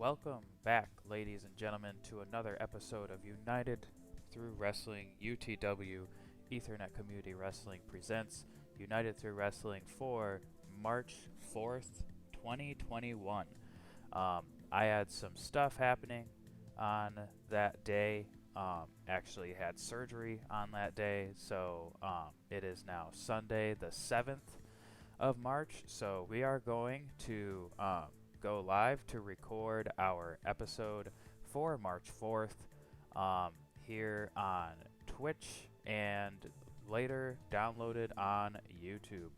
Welcome back, ladies and gentlemen, to another episode of United Through Wrestling UTW Ethernet Community Wrestling Presents United Through Wrestling for March 4th, 2021. I had some stuff happening on that day. Actually had surgery on that day, so it is now Sunday the 7th of March, so we are going to go live to record our episode for March 4th here on Twitch and later downloaded on YouTube.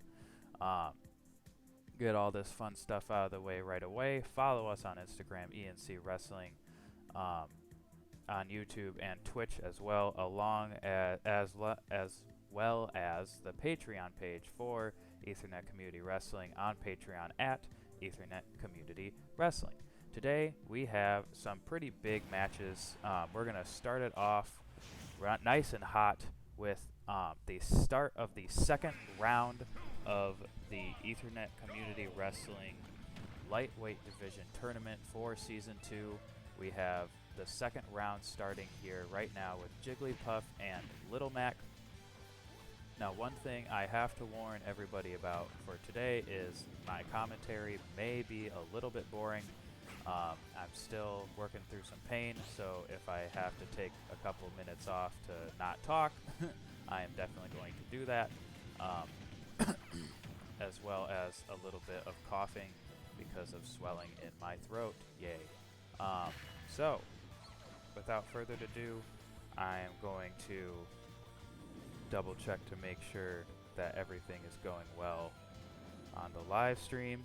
Get all this fun stuff out of the way right away. Follow us on Instagram, EnCWrestling, on YouTube and Twitch as well, as well as the Patreon page for Ethernet Community Wrestling on Patreon at Ethernet Community Wrestling. Today we have some pretty big matches. We're going to start it off nice and hot with the start of the second round of the Ethernet Community Wrestling Lightweight Division Tournament for Season 2. We have the second round starting here right now with Jigglypuff and Little Mac. Now, one thing I have to warn everybody about for today is my commentary may be a little bit boring. I'm still working through some pain, so if I have to take a couple minutes off to not talk, I am definitely going to do that, as well as a little bit of coughing because of swelling in my throat. Yay. So, without further ado, I am going to double check to make sure that everything is going well on the live stream.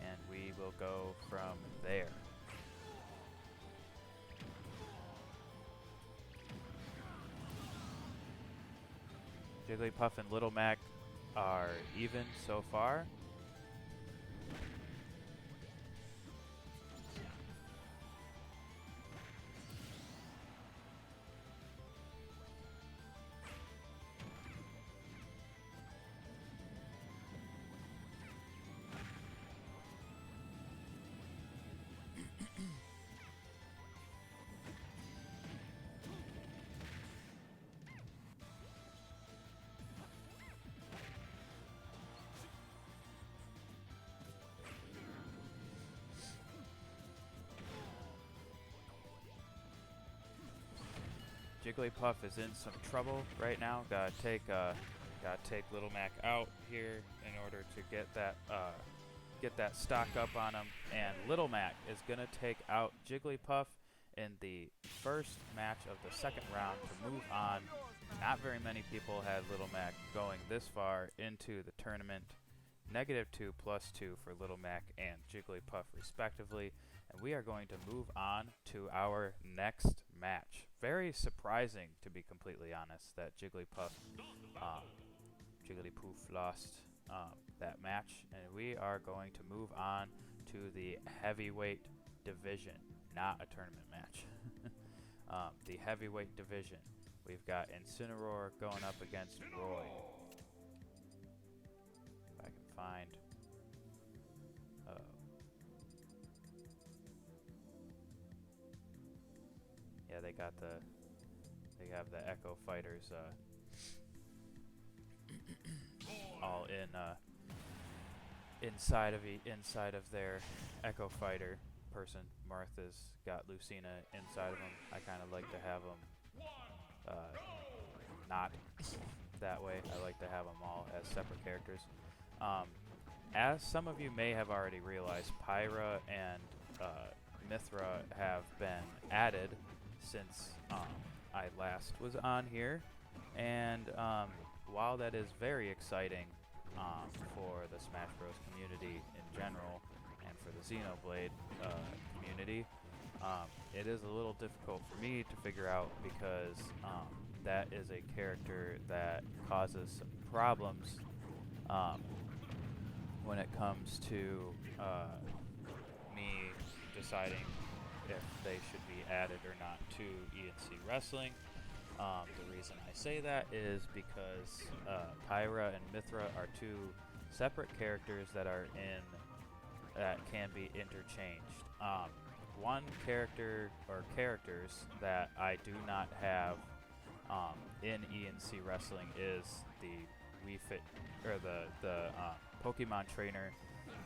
And we will go from there. Jigglypuff and Little Mac are even so far. Jigglypuff is in some trouble right now. Gotta take Little Mac out here in order to get that stock up on him. And Little Mac is gonna take out Jigglypuff in the first match of the second round to move on. Not very many people had Little Mac going this far into the tournament. -2, +2 for Little Mac and Jigglypuff respectively. And we are going to move on to our next match. Very surprising, to be completely honest, that Jigglypoof lost that match. And we are going to move on to the heavyweight division, not a tournament match. The heavyweight division. We've got Incineroar going up against Roy. If I can find... Yeah, they have the Echo Fighters all inside of their Echo Fighter person. Martha's got Lucina inside of them. I kind of like to have them not that way. I like to have them all as separate characters. As some of you may have already realized, Pyra and Mithra have been added since I last was on here, and while that is very exciting for the Smash Bros community in general and for the Xenoblade community, it is a little difficult for me to figure out because that is a character that causes some problems when it comes to me deciding if they should be added or not to EnCWrestling. The reason I say that is because Pyra and Mithra are two separate characters that can be interchanged. One character or characters that I do not have in EnCWrestling is the Wii Fit or the Pokemon trainer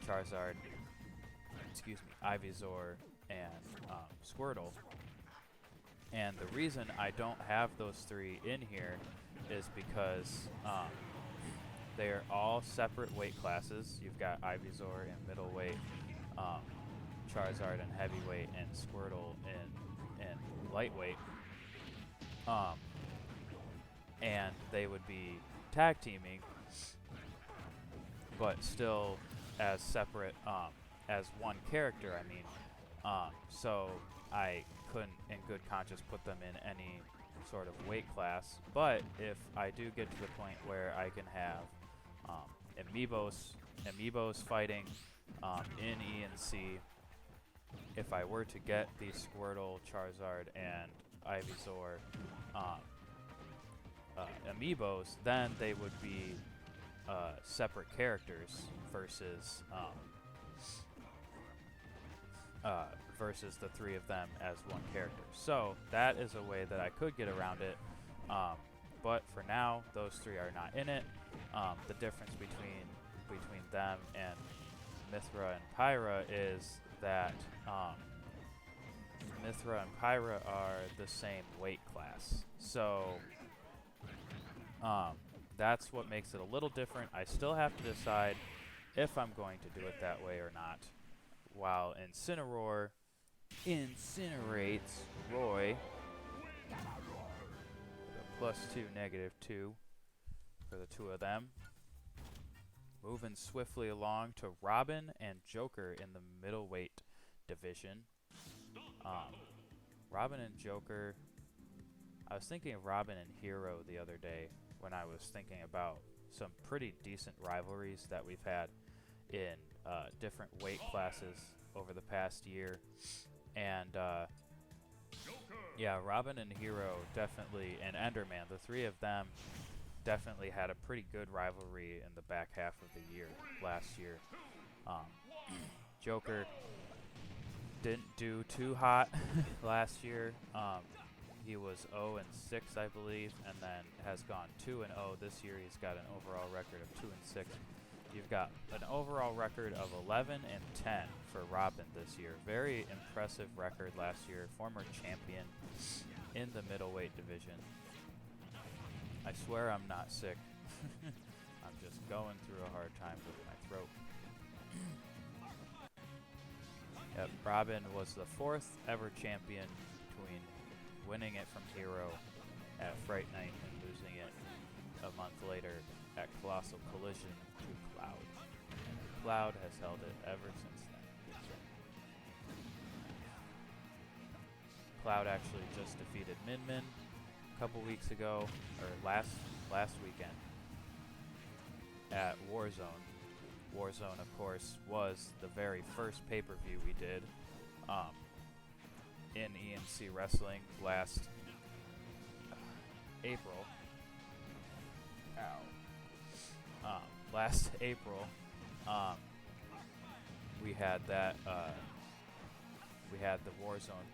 Charizard, Ivysaur, and Squirtle. And the reason I don't have those three in here is because they are all separate weight classes. You've got Ivysaur in middleweight, Charizard in heavyweight, and Squirtle in lightweight. And they would be tag teaming, but still as separate, as one character, I mean. So I couldn't in good conscience put them in any sort of weight class. But if I do get to the point where I can have amiibos fighting in ENC, if I were to get the Squirtle, Charizard, and Ivysaur amiibos, then they would be separate characters versus versus the three of them as one character. So that is a way that I could get around it, but for now those three are not in it. The difference between them and Mithra and Pyra is that Mithra and Pyra are the same weight class. So that's what makes it a little different. I still have to decide if I'm going to do it that way or not. While Incineroar incinerates Roy with a +2, -2 for the two of them. Moving swiftly along to Robin and Joker in the Middleweight Division. Robin and Joker, I was thinking of Robin and Hero the other day when I was thinking about some pretty decent rivalries that we've had in different weight classes over the past year. And yeah, Robin and Hero definitely, and Enderman, the three of them definitely had a pretty good rivalry in the back half of the year last year. Joker didn't do too hot last year. He was 0-6, I believe, and then has gone 2-0 this year. He's got an overall record of 2-6. You've got an overall record of 11-10 for Robin this year. Very impressive record last year. Former champion in the middleweight division. I swear I'm not sick. I'm just going through a hard time with my throat. Yep, Robin was the 4th ever champion, between winning it from Hero at Fright Night and losing it a month later at Colossal Collision to Cloud. And Cloud has held it ever since then. Cloud actually just defeated Min Min a couple weeks ago, or last weekend at Warzone. Warzone, of course, was the very first pay-per-view we did in EnCWrestling last April. Last April, we had that. We had the Warzone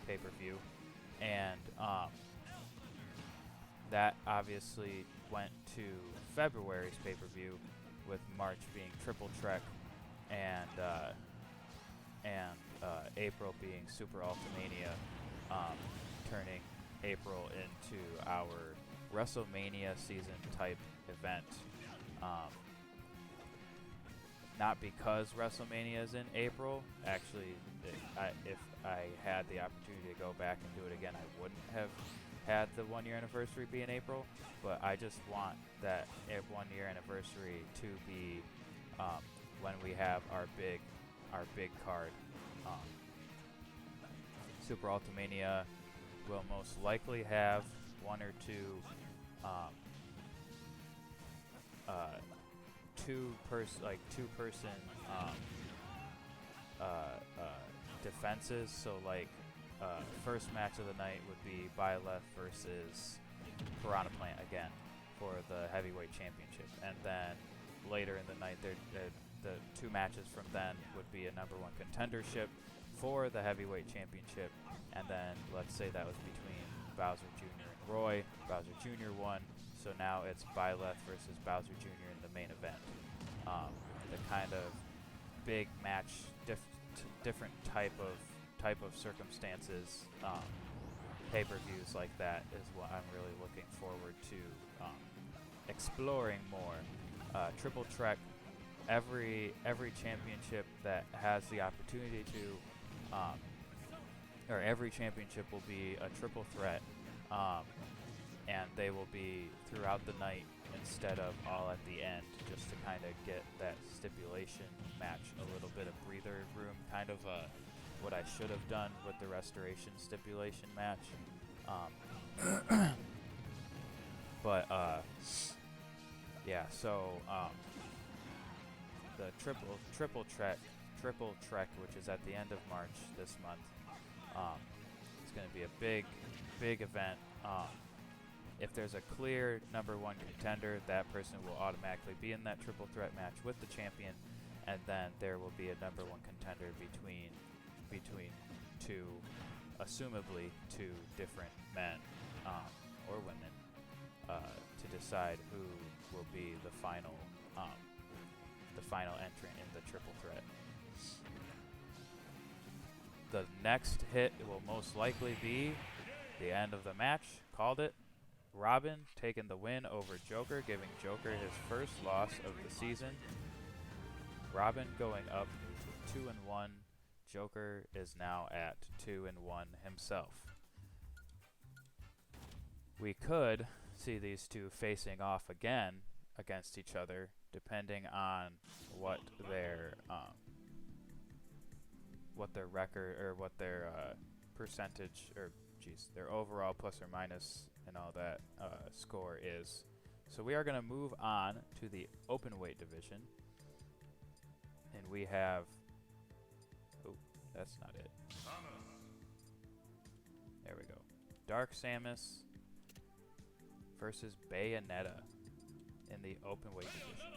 pay-per-view, and that obviously went to February's pay-per-view, with March being Triple Trek, and April being Super Ultimania, turning April into our WrestleMania season type event. Not because WrestleMania is in April. Actually, if I had the opportunity to go back and do it again, I wouldn't have had the 1-year anniversary be in April. But I just want that 1-year anniversary to be when we have our big card. Super Ultimania will most likely have one or two two-person defenses. So like first match of the night would be Byleth versus Piranha Plant again for the heavyweight championship, and then later in the night, the 2 matches from then would be a #1 contendership for the heavyweight championship, and then let's say that was between Bowser Jr. and Roy. Bowser Jr. won, so now it's Byleth versus Bowser Jr. in the main event. The kind of big match, different type of circumstances, pay-per-views like that is what I'm really looking forward to exploring more. Triple Trek, every championship that has the opportunity to, or every championship will be a triple threat, and they will be throughout the night instead of all at the end, just to kind of get that stipulation match a little bit of breather room, kind of what I should have done with the Restoration stipulation match. Yeah, so the triple trek, which is at the end of March this month, it's going to be a big event. If there's a clear #1 contender, that person will automatically be in that triple threat match with the champion, and then there will be a #1 contender between two, assumably two different men or women, to decide who will be the final entrant in the triple threat. The next hit will most likely be the end of the match. Called it. Robin taking the win over Joker, giving Joker his first loss of the season. Robin going up to 2-1. Joker is now at 2-1 himself. We could see these two facing off again against each other, depending on what their record, or what their percentage, or their overall plus or minus and all that score is. So we are going to move on to the Openweight Division, and we have, oh, that's not it. There we go. Dark Samus versus Bayonetta in the Openweight Division.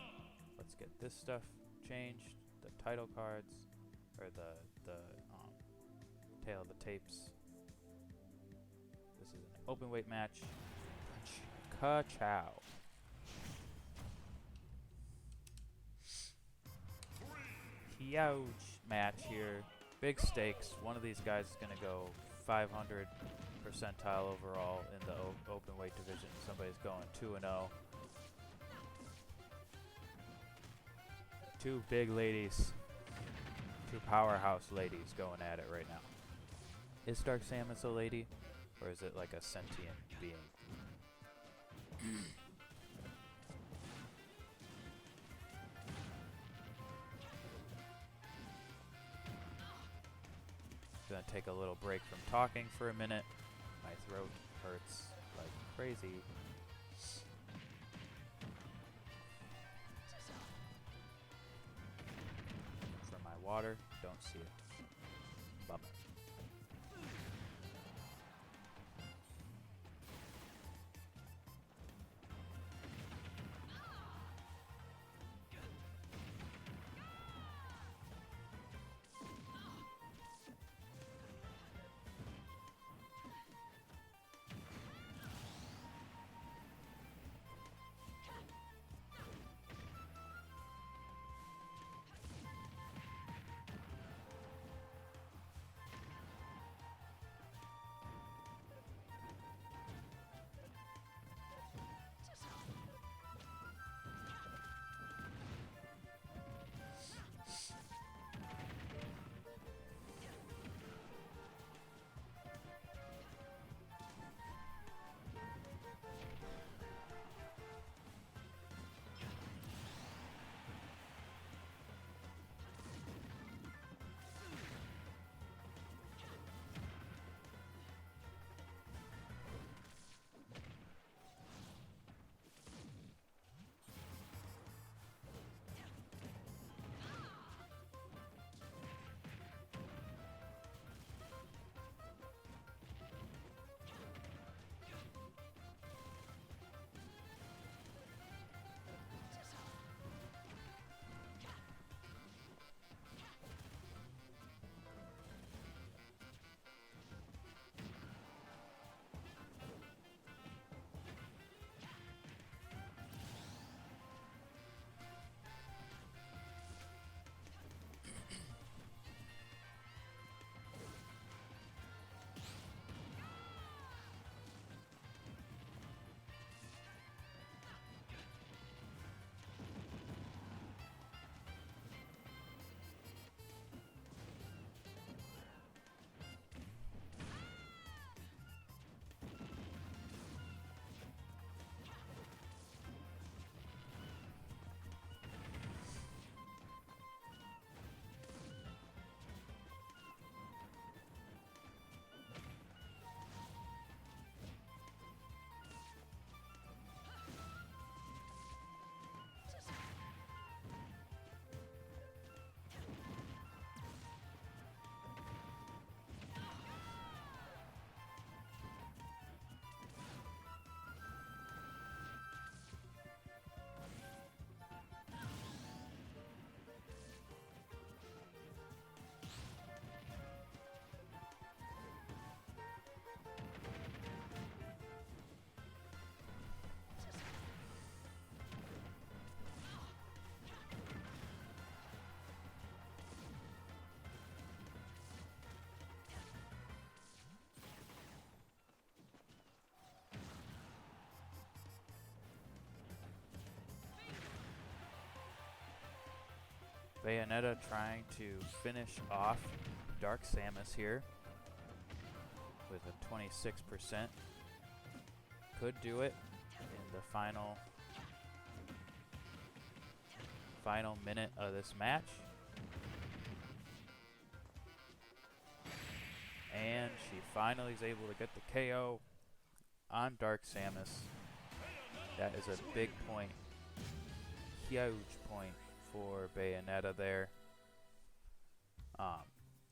Let's get this stuff changed. The title cards, or the tail of the tapes. This is an openweight match. Ka-chow. Huge match here. Big stakes. One of these guys is going to go 500 percentile overall in the openweight division. Somebody's going 2-0. Two big ladies. Two powerhouse ladies going at it right now. Is Dark Samus a lady? Or is it like a sentient being? Gonna take a little break from talking for a minute. My throat hurts like crazy. For my water, don't see it. Bummer. Bayonetta trying to finish off Dark Samus here with a 26%. Could do it in the final minute of this match. And she finally is able to get the KO on Dark Samus. That is a big point, huge point for Bayonetta there.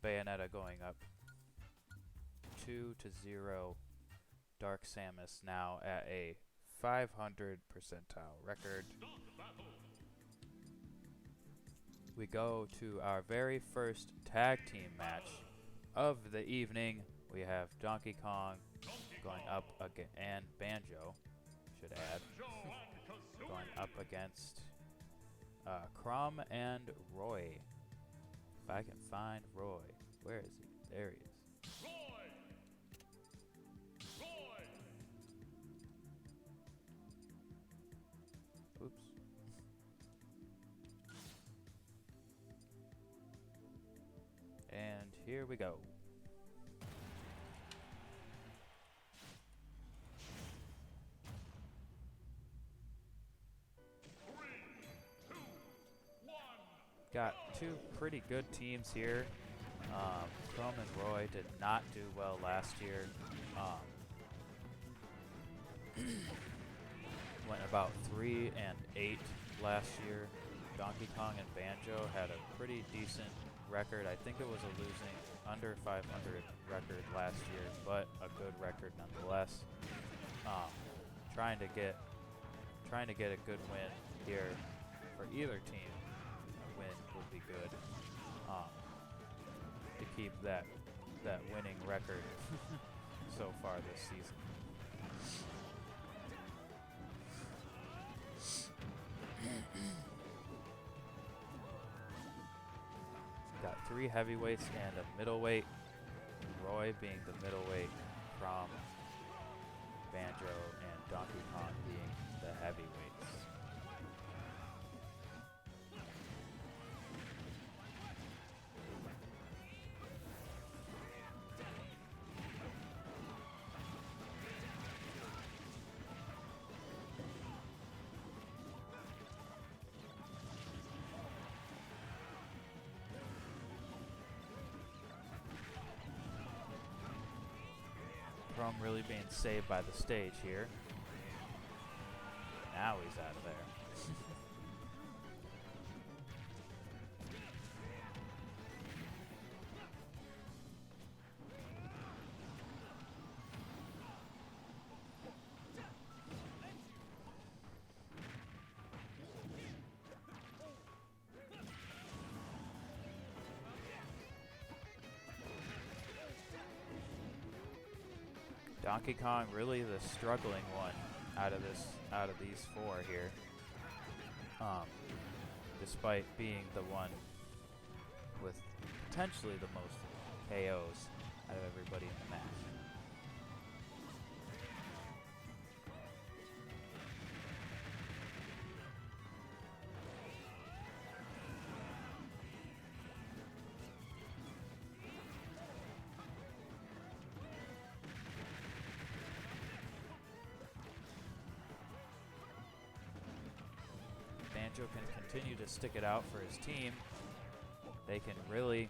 Bayonetta going up 2-0. Dark Samus now at a 500 percentile record. We go to our very first tag team match of the evening. We have Donkey Kong going up again, and Banjo, should add, going up against Crum and Roy. If I can find Roy. Where is he? There he is. Oops. And here we go. Got two pretty good teams here. Crum and Roy did not do well last year. Went about 3-8 last year. Donkey Kong and Banjo had a pretty decent record. I think it was a losing under 500 record last year, but a good record nonetheless. Trying to get a good win here for either team. A win would be good to keep that winning record so far this season. Got 3 heavyweights and a middleweight. Roy being the middleweight, Crum, Banjo, and Donkey Kong being the heavyweights. Crum really being saved by the stage here. Now he's out of there. Donkey Kong really the struggling one out of these 4 here. Despite being the one with potentially the most KOs out of everybody in the match. Banjo can continue to stick it out for his team. They can really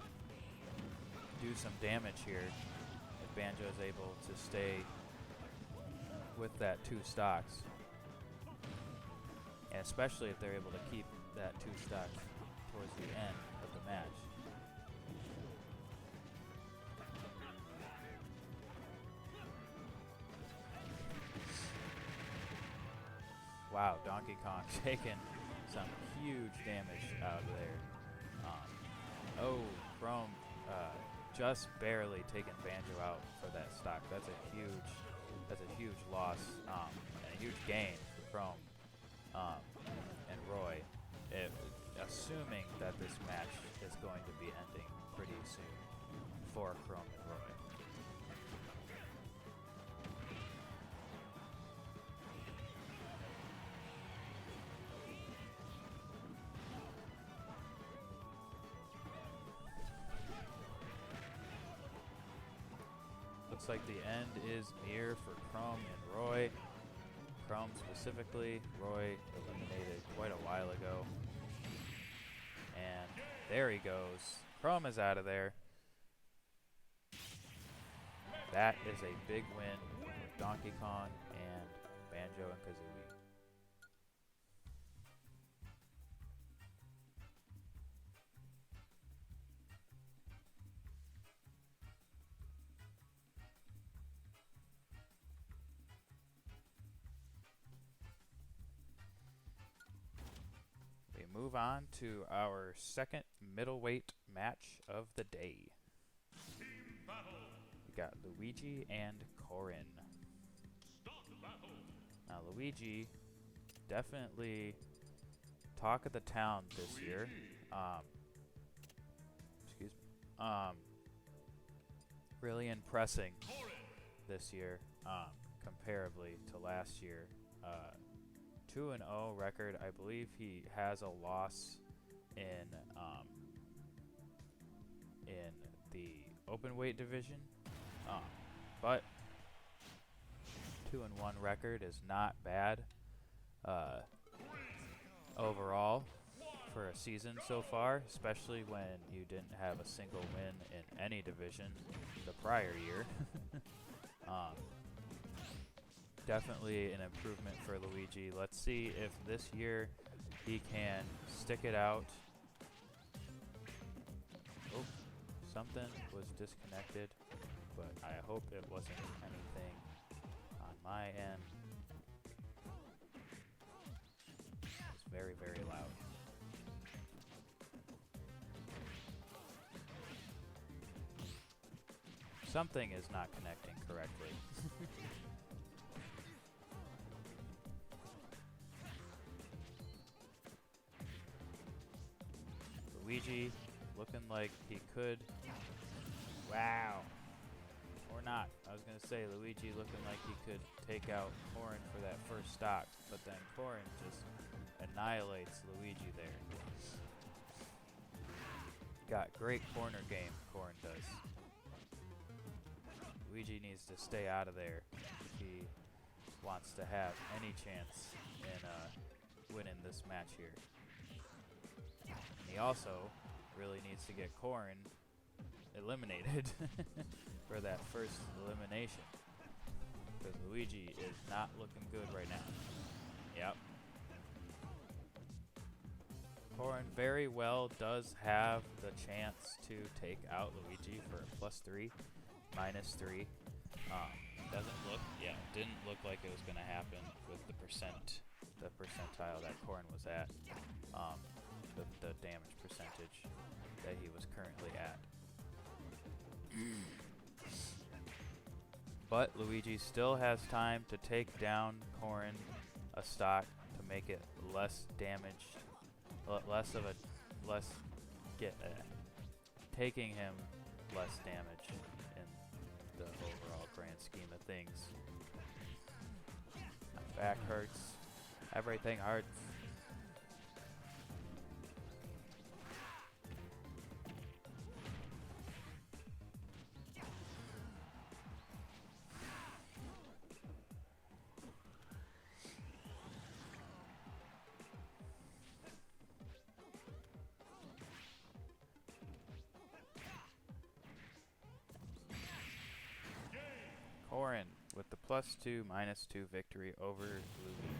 do some damage here if Banjo is able to stay with that 2 stocks. And especially if they're able to keep that 2 stocks towards the end of the match. Wow, Donkey Kong taking some huge damage out of there. Crum just barely taking Banjo out for that stock. That's a huge loss and a huge gain for Crum and Roy. Assuming that this match is going to be ending pretty soon for Crum and Roy. looks like the end is near for Chrome and Roy. Chrome specifically, Roy eliminated quite a while ago. And there he goes. Chrome is out of there. That is a big win for Donkey Kong and Banjo and Kazooie. We move on to our second middleweight match of the day. We got Luigi and Corin. Now Luigi, definitely talk of the town this year. Really impressing this year, comparably to last year. 2-0 record. I believe he has a loss in the Openweight Division, but 2-1 record is not bad overall for a season so far, especially when you didn't have a single win in any division the prior year. Definitely an improvement for Luigi. Let's see if this year he can stick it out. Oh, something was disconnected, but I hope it wasn't anything on my end. It's very, very loud. Something is not connecting correctly. Luigi looking like he could. Wow. Or not. I was going to say Luigi looking like he could take out Corin for that first stock, but then Corin just annihilates Luigi there. Got great corner game, Corin does. Luigi needs to stay out of there if he wants to have any chance in winning this match here. And he also really needs to get Corin eliminated for that first elimination, because Luigi is not looking good right now. Yep. Corin very well does have the chance to take out Luigi for a +3, -3. Didn't look like it was going to happen with the percentile that Corin was at, the damage percentage that he was currently at. But Luigi still has time to take down Corin a stock to make it less damaged, taking him less damage in the overall grand scheme of things. My back hurts. Everything hurts. Corin with the +2, -2 victory over Luigi.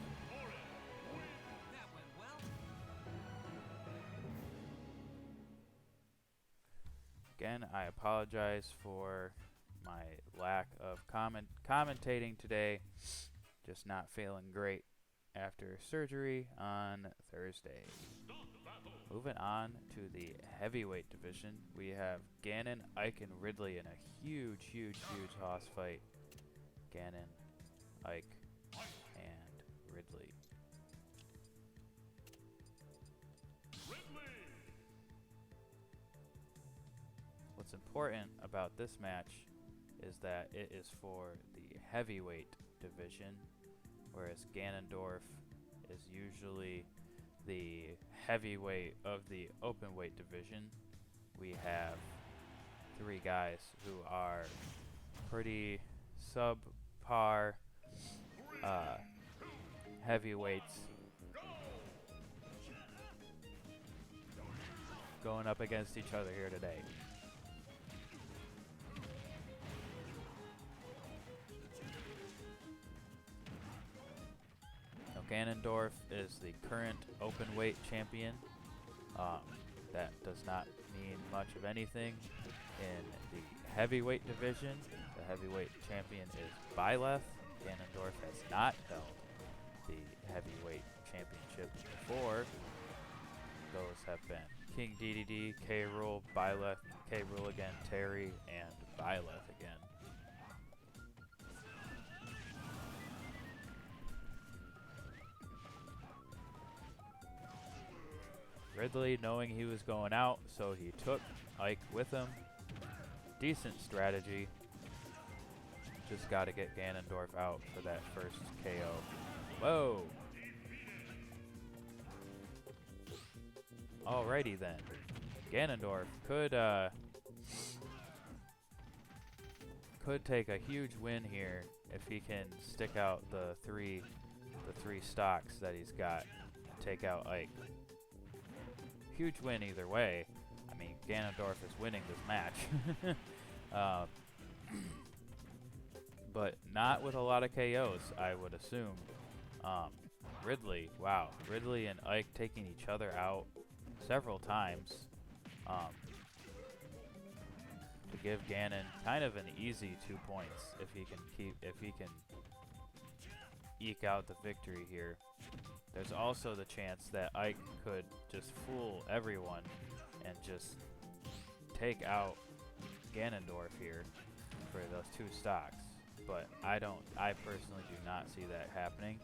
Again, I apologize for my lack of commentating today. Just not feeling great after surgery on Thursday. Moving on to the heavyweight division, we have Gannon, Ike, and Ridley in a huge hoss fight. Gannon, Ike, and Ridley. What's important about this match is that it is for the heavyweight division, whereas Ganondorf is usually the heavyweight of the openweight division. We have 3 guys who are pretty subpar heavyweights going up against each other here today. Now, Ganondorf is the current Openweight champion. That does not mean much of anything in the heavyweight division. The heavyweight champion is Byleth. Ganondorf has not held the heavyweight championship before. Those have been King DDD, K. Rool, Byleth, K. Rool again, Terry, and Byleth again. Ridley, knowing he was going out, so he took Ike with him. Decent strategy. Just got to get Ganondorf out for that first KO. Whoa! Alrighty then. Ganondorf could take a huge win here if he can stick out the three stocks that he's got and take out Ike. Huge win either way. I mean, Ganondorf is winning this match. But not with a lot of KOs, I would assume. Ridley, wow. Ridley and Ike taking each other out several times to give Ganon kind of an easy 2 points if he can eke out the victory here. There's also the chance that Ike could just fool everyone and just take out Ganondorf here for those 2 stocks. But I personally do not see that happening.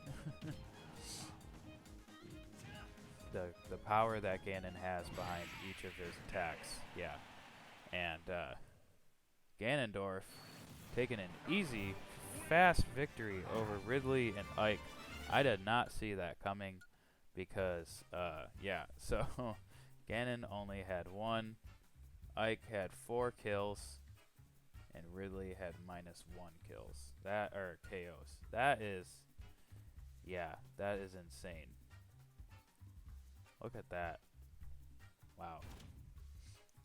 The power that Ganon has behind each of his attacks, yeah. And Ganondorf taking an easy, fast victory over Ridley and Ike. I did not see that coming because, yeah, so Ganon only had 1, Ike had 4 kills, and Ridley had -1 kills. KOs. That is, yeah, that is insane. Look at that. Wow.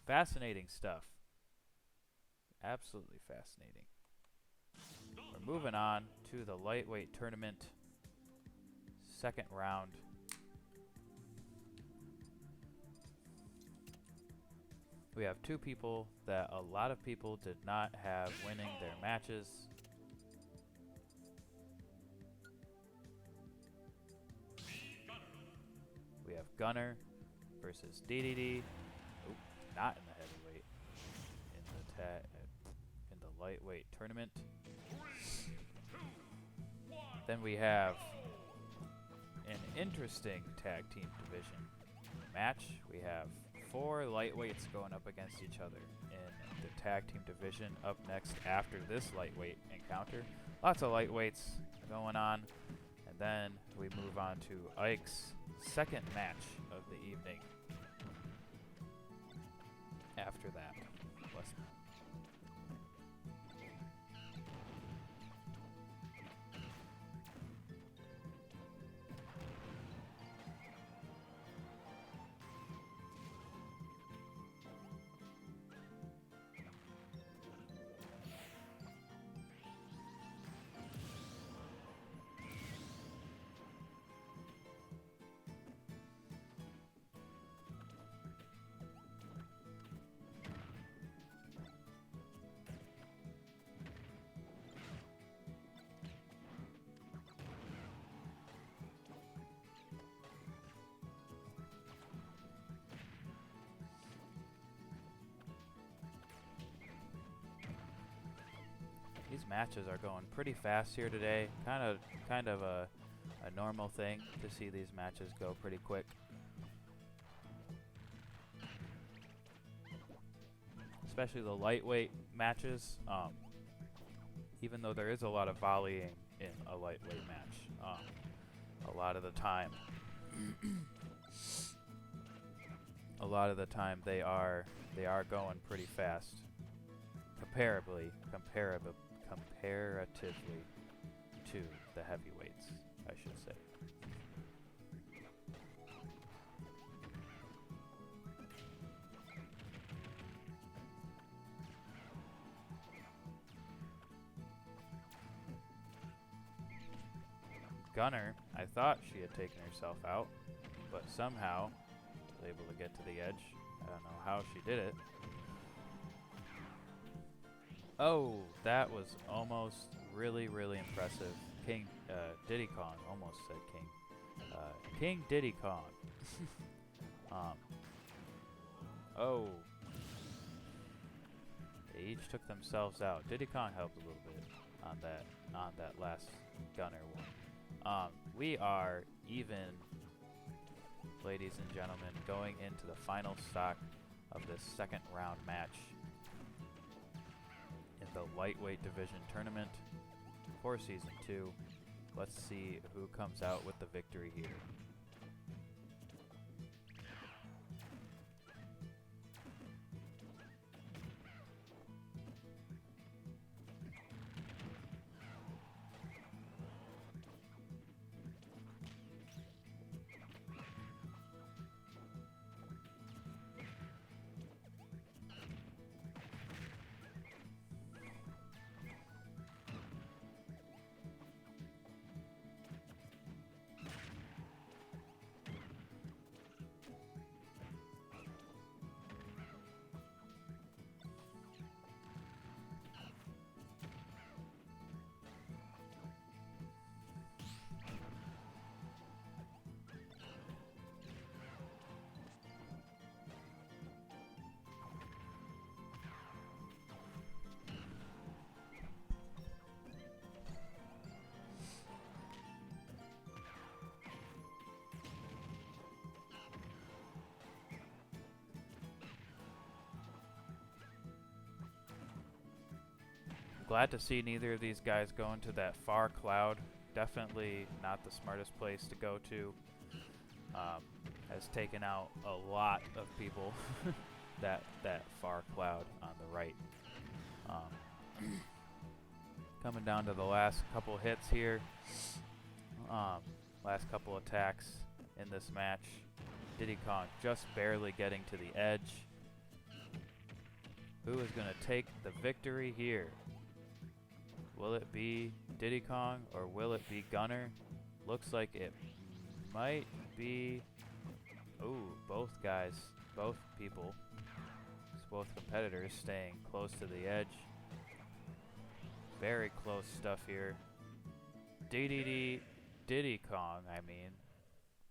Fascinating stuff. Absolutely fascinating. We're moving on to the lightweight tournament. Second round. We have 2 people that a lot of people did not have winning their matches. We have Gunner versus DDD. Oop, not in the heavyweight. In the lightweight tournament. Then we have an interesting tag team division match. We have 4 lightweights going up against each other in the tag team division. Up next after this lightweight encounter. Lots of lightweights going on. And then we move on to Ike's second match of the evening. After that. These matches are going pretty fast here today. Kind of a normal thing to see these matches go pretty quick. Especially the lightweight matches. Even though there is a lot of volleying in a lightweight match, a lot of the time they are going pretty fast. comparatively to the heavyweights, I should say. Gunner, I thought she had taken herself out, but somehow was able to get to the edge. I don't know how she did it. Oh, that was almost really, really impressive. King Diddy Kong, almost said King. King Diddy Kong. Oh. They each took themselves out. Diddy Kong helped a little bit on that last Gunner one. We are even, ladies and gentlemen, going into the final stock of this second round match in the lightweight division tournament for season 2. Let's see who comes out with the victory here. Glad to see neither of these guys go into that far cloud. Definitely not the smartest place to go to. Has taken out a lot of people. that far cloud on the right. Coming down to the last couple hits here. Last couple attacks in this match. Diddy Kong just barely getting to the edge. Who is going to take the victory here? Will it be Diddy Kong or will it be Gunner? Looks like it might be... Ooh, both guys, both people, both competitors staying close to the edge. Very close stuff here. Diddy Kong, I mean,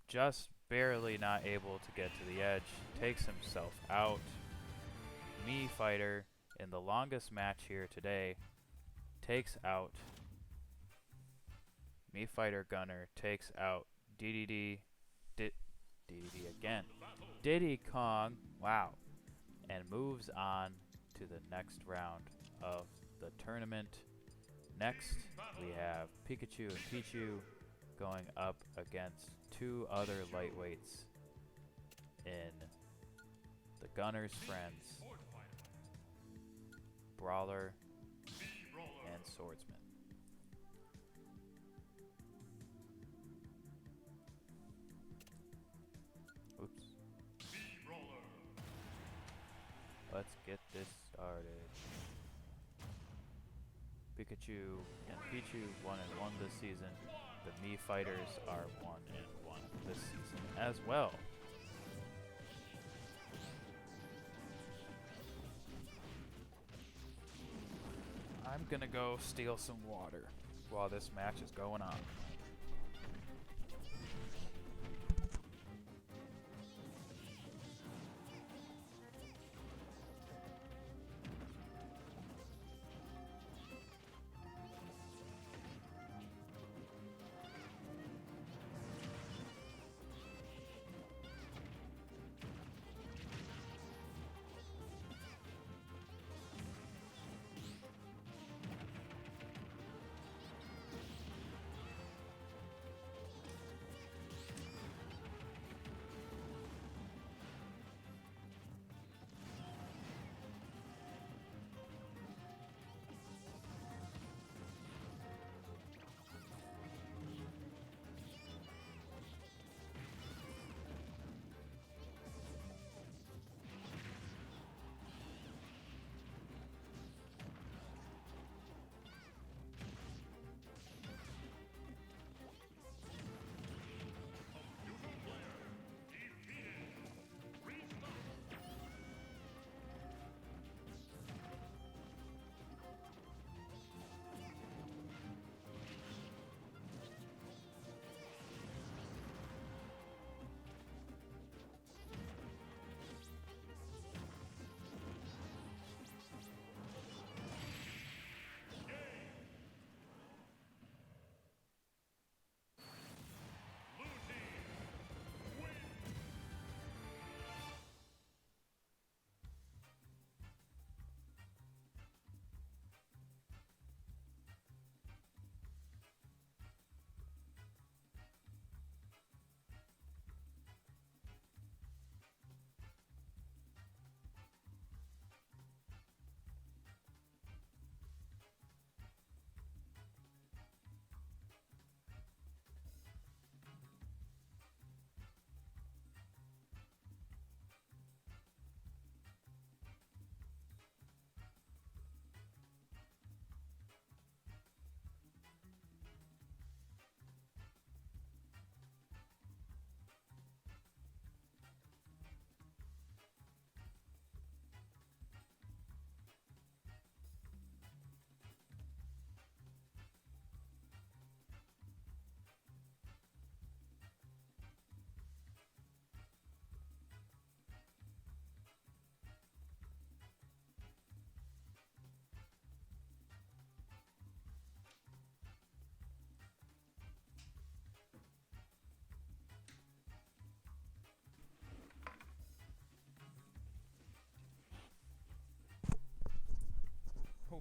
just barely not able to get to the edge. Takes himself out. Me Fighter in the longest match here today takes out Me Fighter Gunner, takes out DDD again. Diddy Kong, wow, and moves on to the next round of the tournament. Next, we have Pikachu and Pichu going up against two other lightweights in the Gunner's Friends, Brawler and Swordsman. Oops. Let's get this started. Pikachu and Pichu 1-1 this season. The Me Fighters are 1-1 this season as well. I'm gonna go steal some water while this match is going on.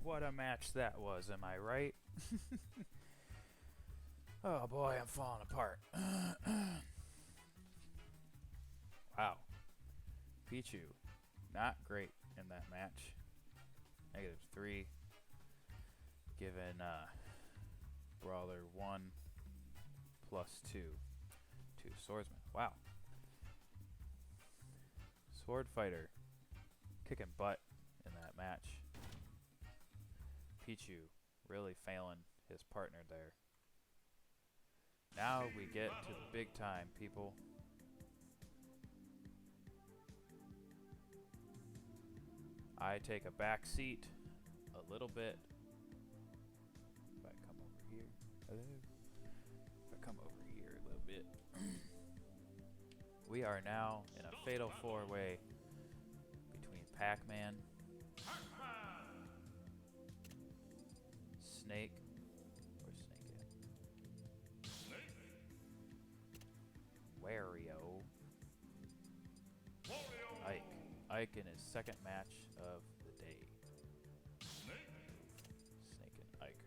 What a match that was, am I right? Oh boy, I'm falling apart. Wow. Pichu, not great in that match. -3. Given Brawler 1 +2 to Swordsman. Wow. Sword Fighter kicking butt in that match. Pichu really failing his partner there. Now we get to the big time, people. I take a back seat a little bit. If I come over here. Hello. If I come over here a little bit. We are now in a fatal 4-way between Pac-Man, Snake. Where's Snake at? Wario. Ike. Ike in his second match of the day. Snake and Ike.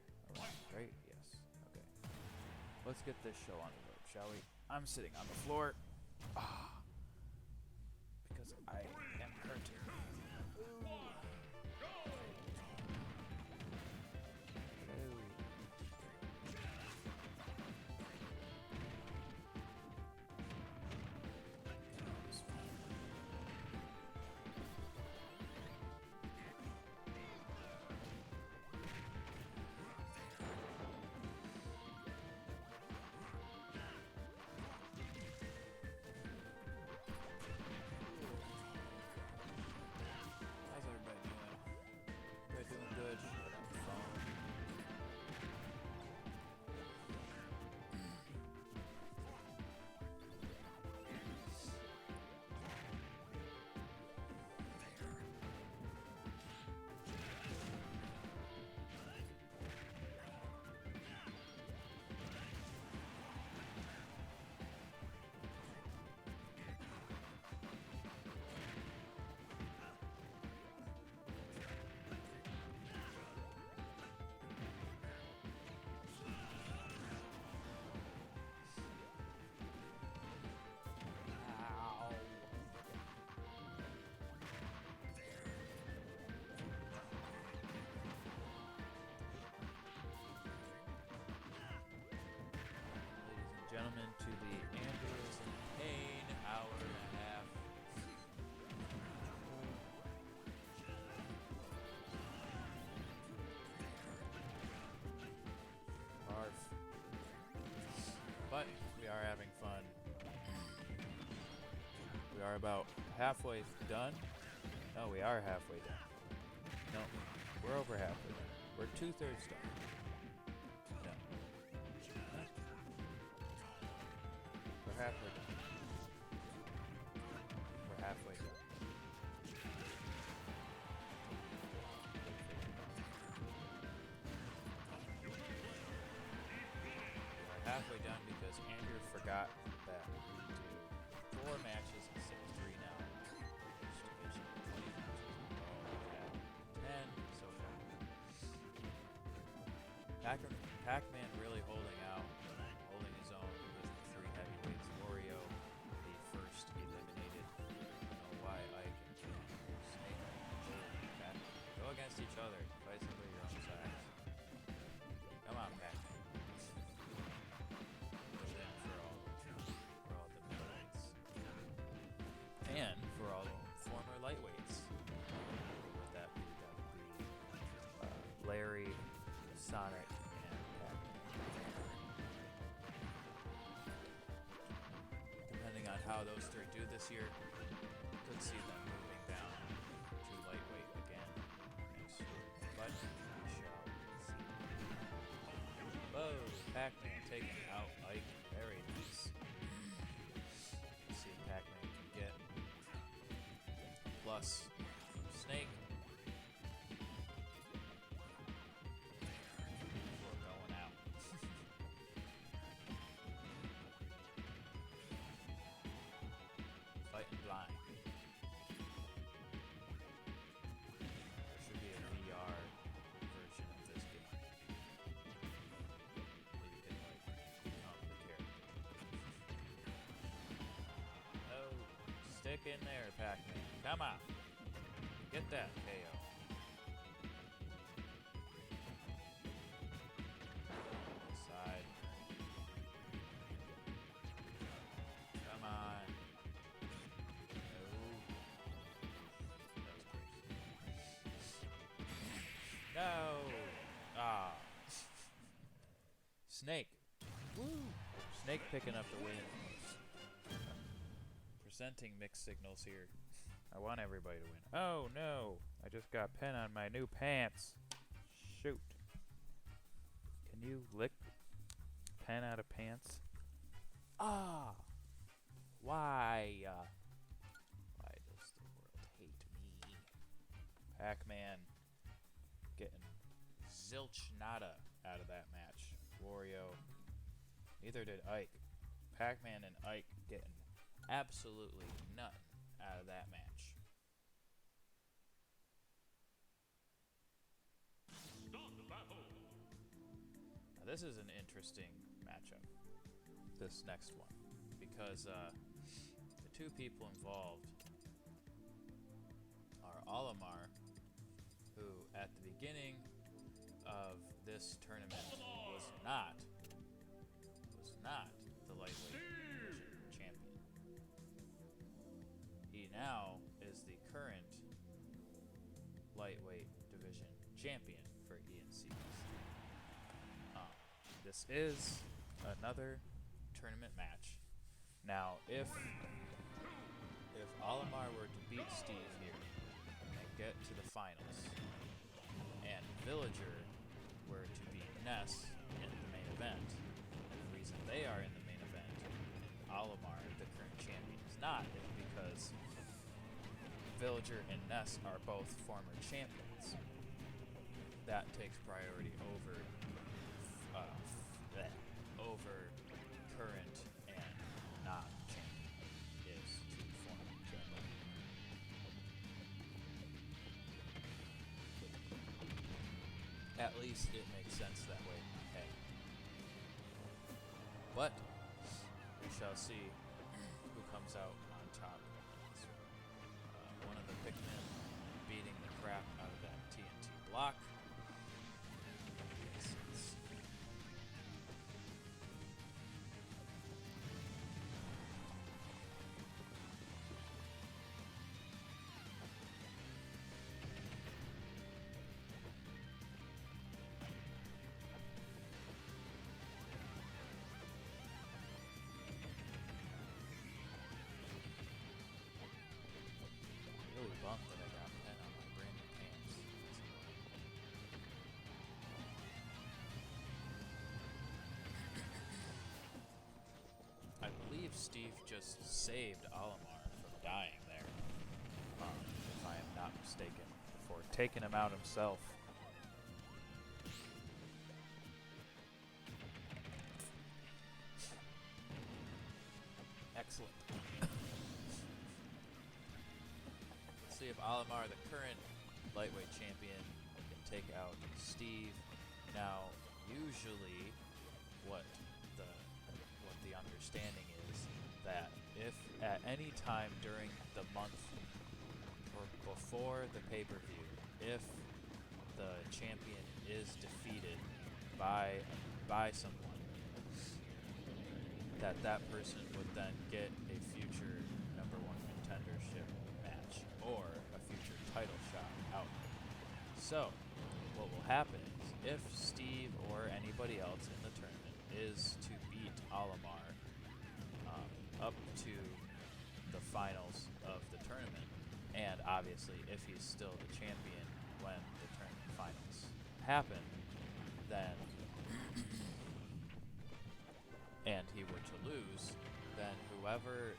Right? Yes. Okay. Let's get this show on the road, shall we? I'm sitting on the floor. Because I am hurting. Gentlemen, to the Andrews and Payne hour and a half. Barf. But we are having fun. We are about halfway done. No, we are halfway done. No, we're over halfway done. We're 2/3 done. Halfway done. We're halfway done. We're halfway done because Andrew forgot that we do 4 matches instead of 3 now. Each division, 20 matches. We've had 10 so far. Pac-Man really holding out, holding his own with the 3 heavyweights. Wario, the first eliminated. I don't know why Ike and Snake go against each other. Fight somebody your own size. Come on, Pac-Man. Goes in for all the middleweights. And for all the former lightweights. Would that would be Larry, Sonic, and Pac-Man. Depending on how those 3 do this year, could see them moving down to lightweight again next year. But we shall see. Whoa, Pac-Man taking out Ike. Very nice. Let's see if Pac-Man can get plus from Snake. Before going out. Fighting blind. There should be a VR Stick in there, Pac-Man. Come on. Get that KO. Side. Come on. No. No. Ah. Snake. Woo. Snake picking up the win. Presenting mixed signals here. I want everybody to win. Oh no! I just got pen on my new pants. Shoot. Can you lick pen out of pants? Ah! Why? Why does the world hate me? Pac-Man getting zilch nada out of that match. Wario. Neither did Ike. Pac-Man and Ike getting absolutely none out of that match. Now this is an interesting matchup, this next one, because the two people involved are Olimar, who at the beginning of this tournament was not the lightweight division champion. He now is the current lightweight division champion for EnCWrestling. This is another tournament match. Now, if Olimar were to beat Steve here and get to the finals, and Villager were to beat Ness in the main event, and the reason they are in the main event, Olimar, the current champion, is not, is because Villager and Ness are both former champions. That takes priority over current and not champion is to former champion. At least it makes sense that way in my head. But we shall see who comes out on top of this one. One of the Pikmin beating the crap out of that TNT block. Bummed that I got pen on my brand new pants. I believe Steve just saved Olimar from dying there, if I am not mistaken, before taking him out himself. Excellent. See if Olimar, the current lightweight champion, can take out Steve. Now, usually, what the understanding is that if at any time during the month or before the pay-per-view, if the champion is defeated by someone, that person would then get a future #1 contendership match or a future title shot out. So, what will happen is if Steve or anybody else in the tournament is to beat Olimar up to the finals of the tournament, and obviously if he's still the champion when the tournament finals happen, then and he were to lose, then whoever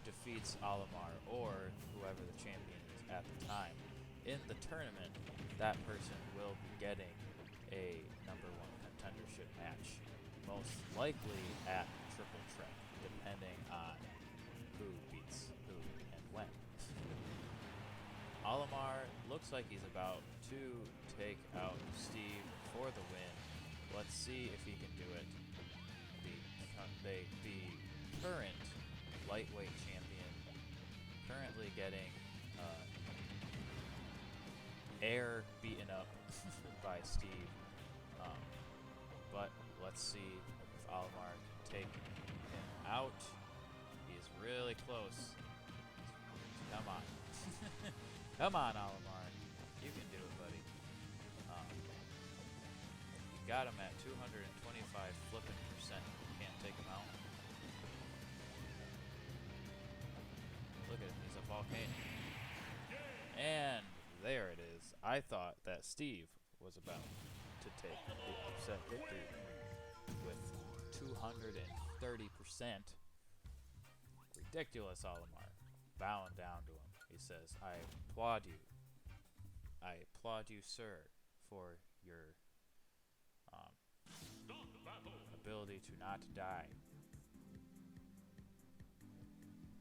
defeats Olimar or whoever the champion is at the time in the tournament, that person will be getting a #1 contendership match, most likely at Triple Threat, depending on who beats who and when. Olimar looks like he's about to take out Steve for the win. Let's see if he can do it. The current lightweight champion, currently getting air beaten up by Steve. But let's see if Alomar can take him out. He's really close. Come on. Come on, Alomar. You can do it, buddy. You got him at 225 flipping percent. You can't take him out. Look at him. He's a volcano. And there it is. I thought that Steve was about to take the upset victory with 230%. Ridiculous, Alomar. Bowing down to him. He says, I applaud you. I applaud you, sir, for your ability to not die.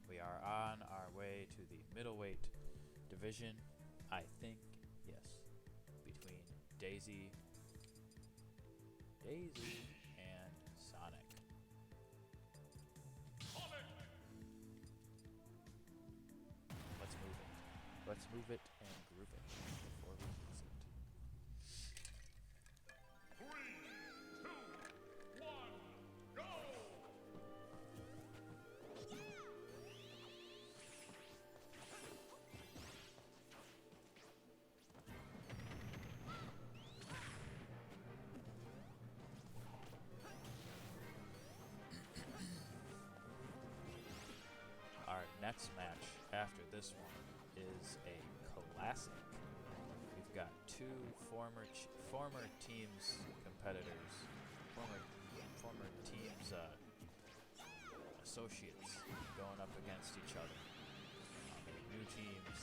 We are on our way to the Middleweight Division, I think, yes, between Daisy and Sonic. Let's move it. Let's move it and groove it before we lose it. 3, 2, 1, go! Our next match after this one is a classic. We've got two former teams competitors, former teams associates going up against each other. New teams.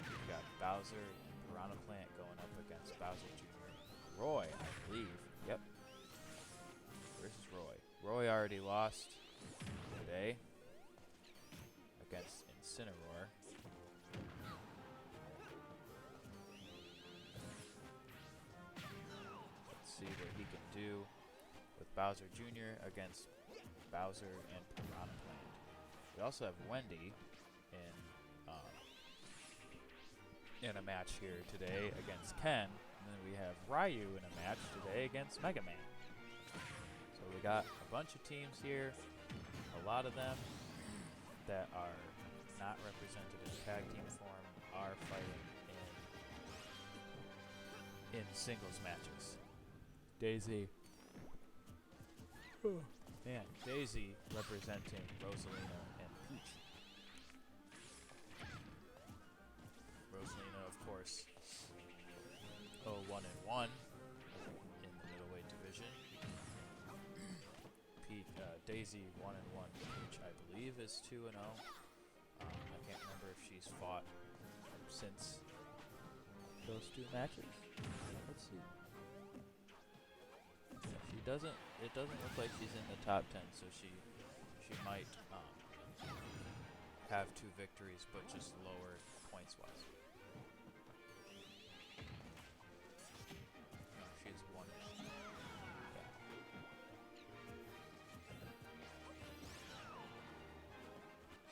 We've got Bowser and Piranha Plant going up against Bowser Jr. Roy, I believe. Yep. Versus Roy. Roy already lost today against Incineroar. Let's see what he can do with Bowser Jr. against Bowser and Piranha Plant. We also have Wendy in a match here today against Ken, and then we have Ryu in a match today against Mega Man. So we got a bunch of teams here, a lot of them that are not represented in tag team form are fighting in singles matches. Daisy. Oh, man, Daisy representing Rosalina and Peach. Rosalina, of course, 0-1-1 in the Middleweight Division. Daisy 1-1. Peach, I believe, is 2-0. I can't remember if she's fought since those two matches. Let's see. She doesn't. It doesn't look like she's in the top 10, so she might have two victories, but just lower points wise. No, she's 1. Okay.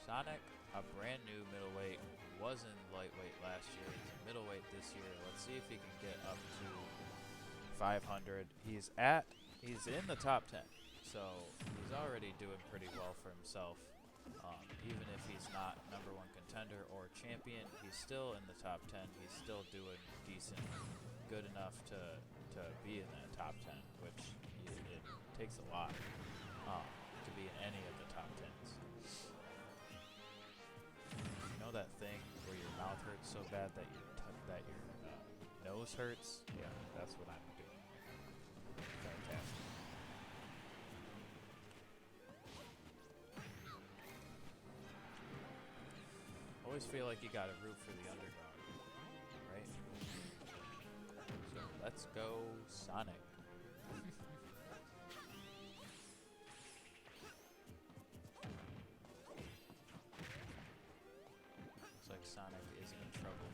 Sonic, a brand new middleweight, was in lightweight last year. He's in middleweight this year. Let's see if he can get up to 500. He's in the top 10, so he's already doing pretty well for himself. Even if he's not number 1 contender or champion, he's still in the top 10. He's still doing decent, good enough to be in that top 10, which it takes a lot to be in any of the top 10s. You know that thing where your mouth hurts so bad that your nose hurts? Yeah, that's what I'm doing. Fantastic. Always feel like you gotta root for the underdog, right? So let's go, Sonic. Looks like Sonic is in trouble.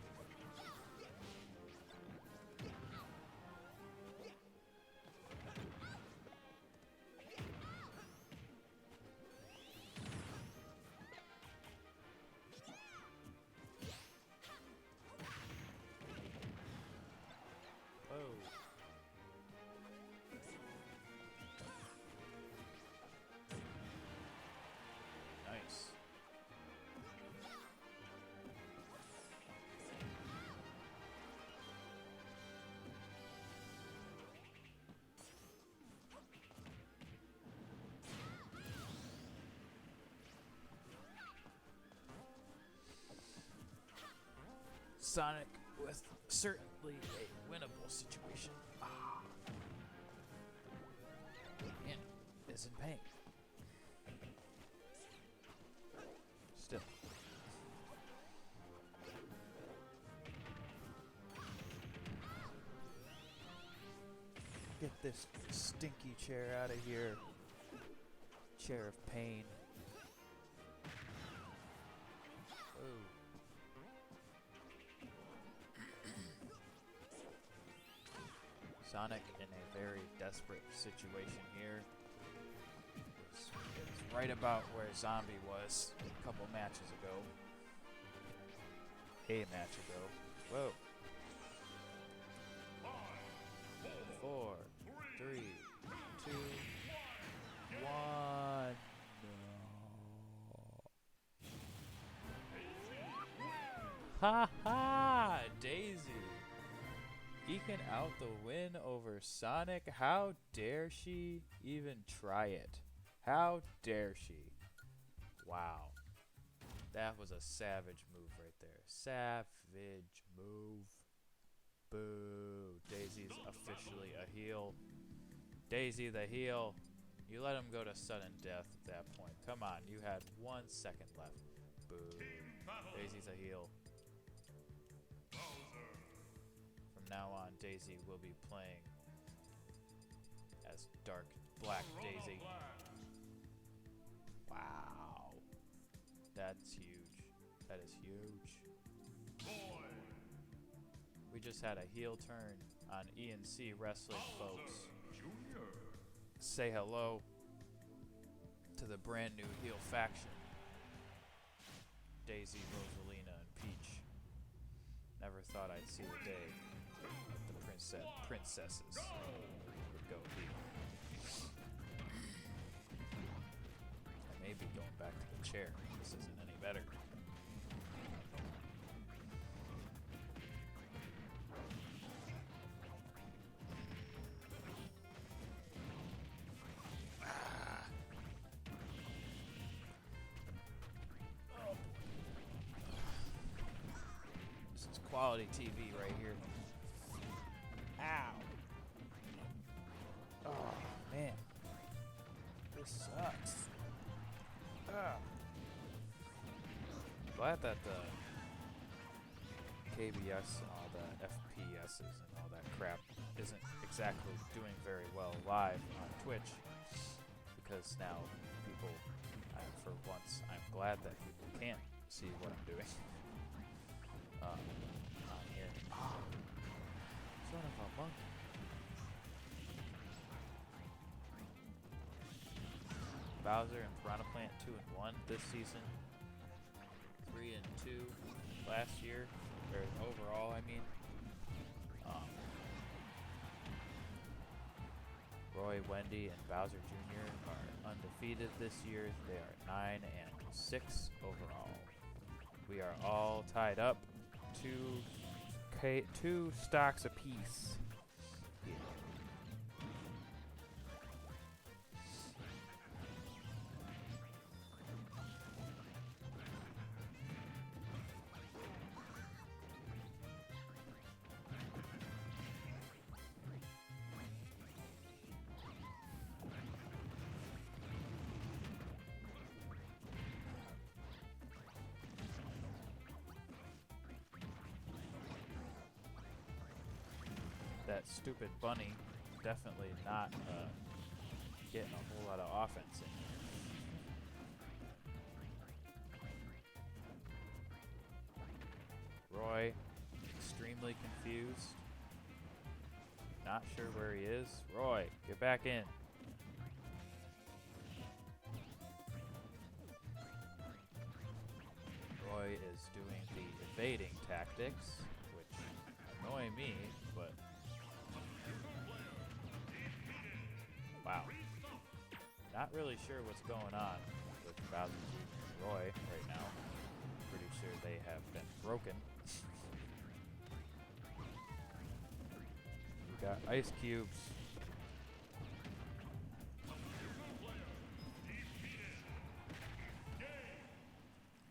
Sonic with certainly a winnable situation. Man is in pain. Still. Get this stinky chair out of here. Chair of pain. Oh. Sonic in a very desperate situation here. It's right about where Zombie was a couple matches ago. A match ago. Whoa. 4, 3, 2, 1. No. Ha ha! Daisy eking out the win over Sonic. How dare she even try it? How dare she? Wow. That was a savage move right there. Savage move. Boo. Daisy's officially a heel. Daisy the heel. You let him go to sudden death at that point. Come on, you had 1 second left. Boo. Daisy's a heel. From now on, Daisy will be playing as Dark Black Daisy. Wow. That's huge. That is huge. We just had a heel turn on EnCWrestling, folks. Say hello to the brand new heel faction. Daisy, Rosalina, and Peach. Never thought I'd see the day that the princesses would go heel. I may be going back to the chair. This isn't any better. Quality TV right here. Ow. Oh, man. This sucks. Glad that the KBS and all the FPSs and all that crap isn't exactly doing very well live on Twitch, because now people, for once, I'm glad that people can't see what I'm doing. On here. Oh, son of a monkey. Bowser and Piranha Plant 2-1 this season. 3-2 last year, or overall, I mean. Roy, Wendy, and Bowser Jr. are undefeated this year. They are 9-6 overall. We are all tied up. Two stocks apiece. Yeah. That stupid bunny definitely not getting a whole lot of offense in here. Roy, extremely confused. Not sure where he is. Roy, get back in. Roy is doing the evading tactics, which annoy me, but wow. Not really sure what's going on with Bowser Jr. and Roy right now. Pretty sure they have been broken. We got ice cubes.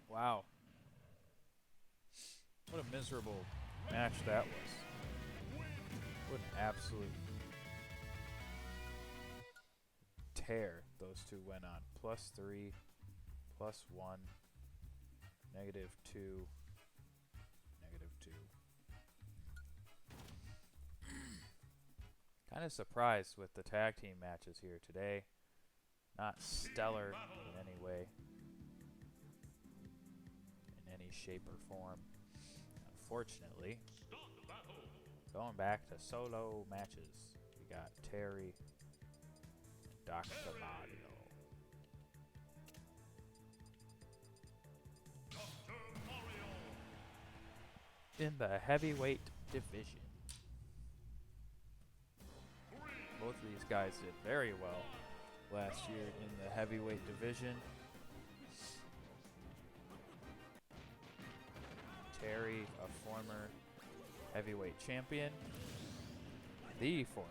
Wow. What a miserable match that was. What an absolute tear those two went on. +3, +1, -2, -2. Kind of surprised with the tag team matches here today. Not stellar in any way, in any shape or form. Unfortunately, going back to solo matches, we got Terry and Dr. Mario. In the heavyweight division. Both of these guys did very well last year in the heavyweight division. Terry, a former heavyweight champion. The former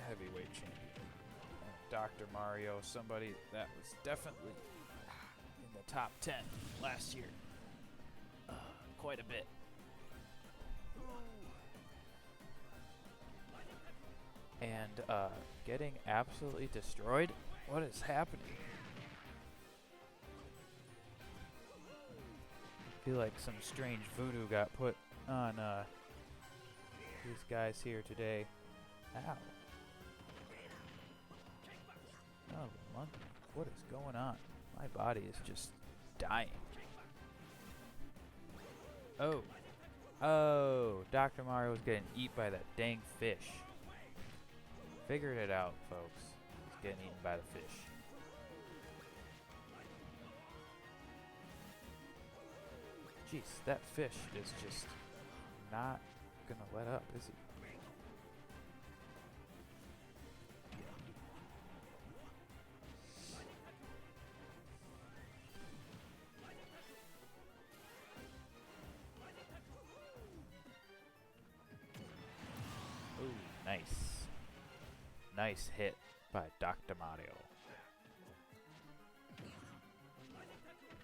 heavyweight champion. And Dr. Mario, somebody that was definitely in the top 10 last year. Quite a bit. And getting absolutely destroyed? What is happening? I feel like some strange voodoo got put on these guys here today. Ow. Oh, monkey. What is going on? My body is just dying. Oh. Oh, Dr. Mario was getting eaten by that dang fish. Figured it out, folks. He's getting eaten by the fish. Jeez, that fish is just not gonna let up, is he? Ooh, nice. Nice hit by Dr. Mario.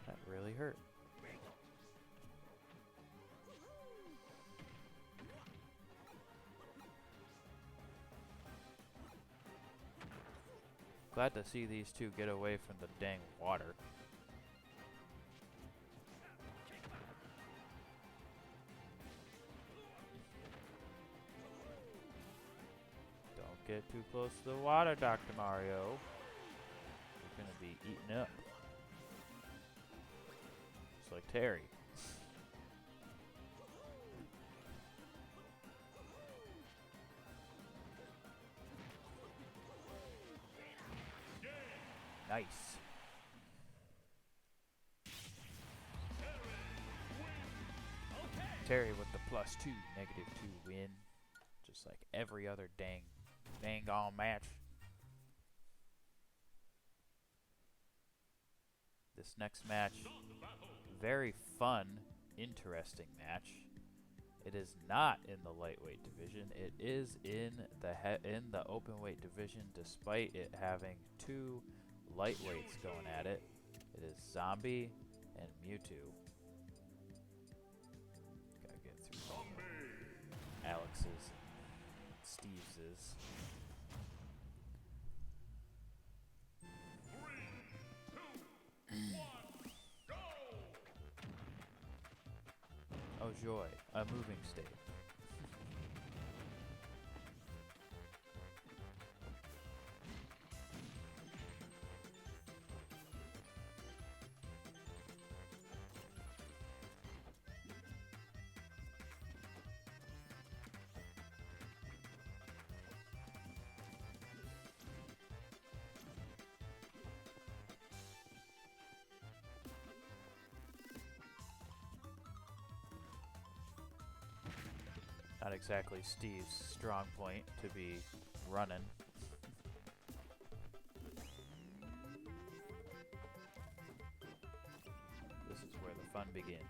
That really hurt. Glad to see these two get away from the dang water. Don't get too close to the water, Dr. Mario. You're gonna be eaten up. Just like Terry. Nice. Terry with the +2, -2 win. Just like every other dang on match. This next match, very fun, interesting match. It is not in the lightweight division. It is in the openweight division, despite it having two lightweights going at it. It is Zombie and Mewtwo. Gotta get through Alex's, Steve's. 3, 2, 1, go! Oh joy, a moving state. Not exactly Steve's strong point to be running. This is where the fun begins.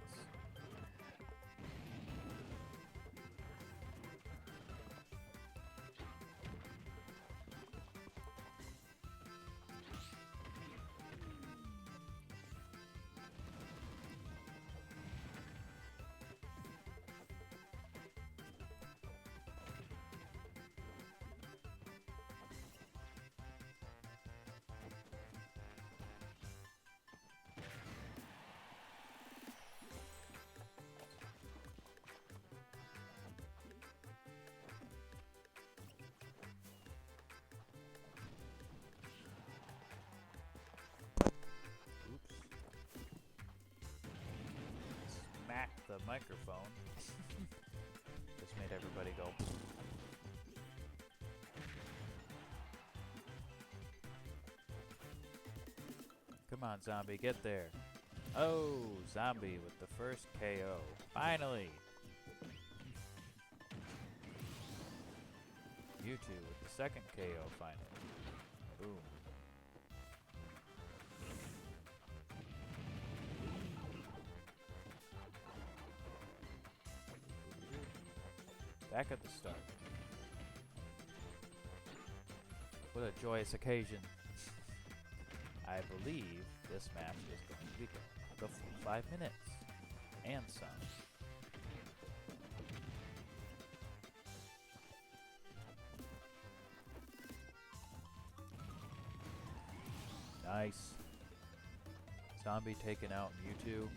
the microphone. Just made everybody go. Come on, Zombie, get there. Oh, Zombie with the first KO. Finally! Mewtwo with the second KO finally. Boom. Back at the start. What a joyous occasion. I believe this match is going to be the full 5 minutes. And some. Nice. Zombie taking out Mewtwo.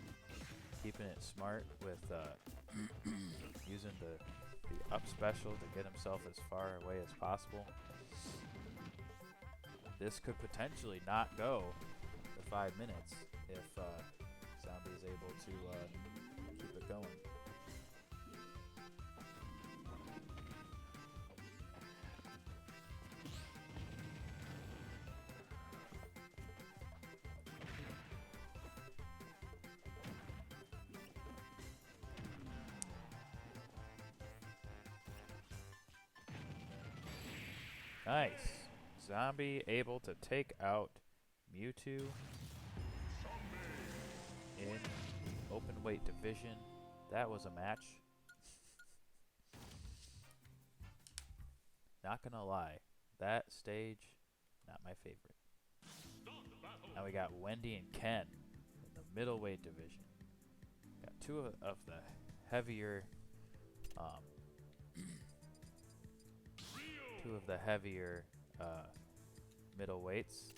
Keeping it smart with using the up special to get himself as far away as possible. This could potentially not go the 5 minutes if Zombie is able to keep it going. Nice. Zombie able to take out Mewtwo in the Openweight Division. That was a match. Not gonna lie, that stage, not my favorite. Now we got Wendy and Ken in the Middleweight Division. Got two of the heavier, middleweights.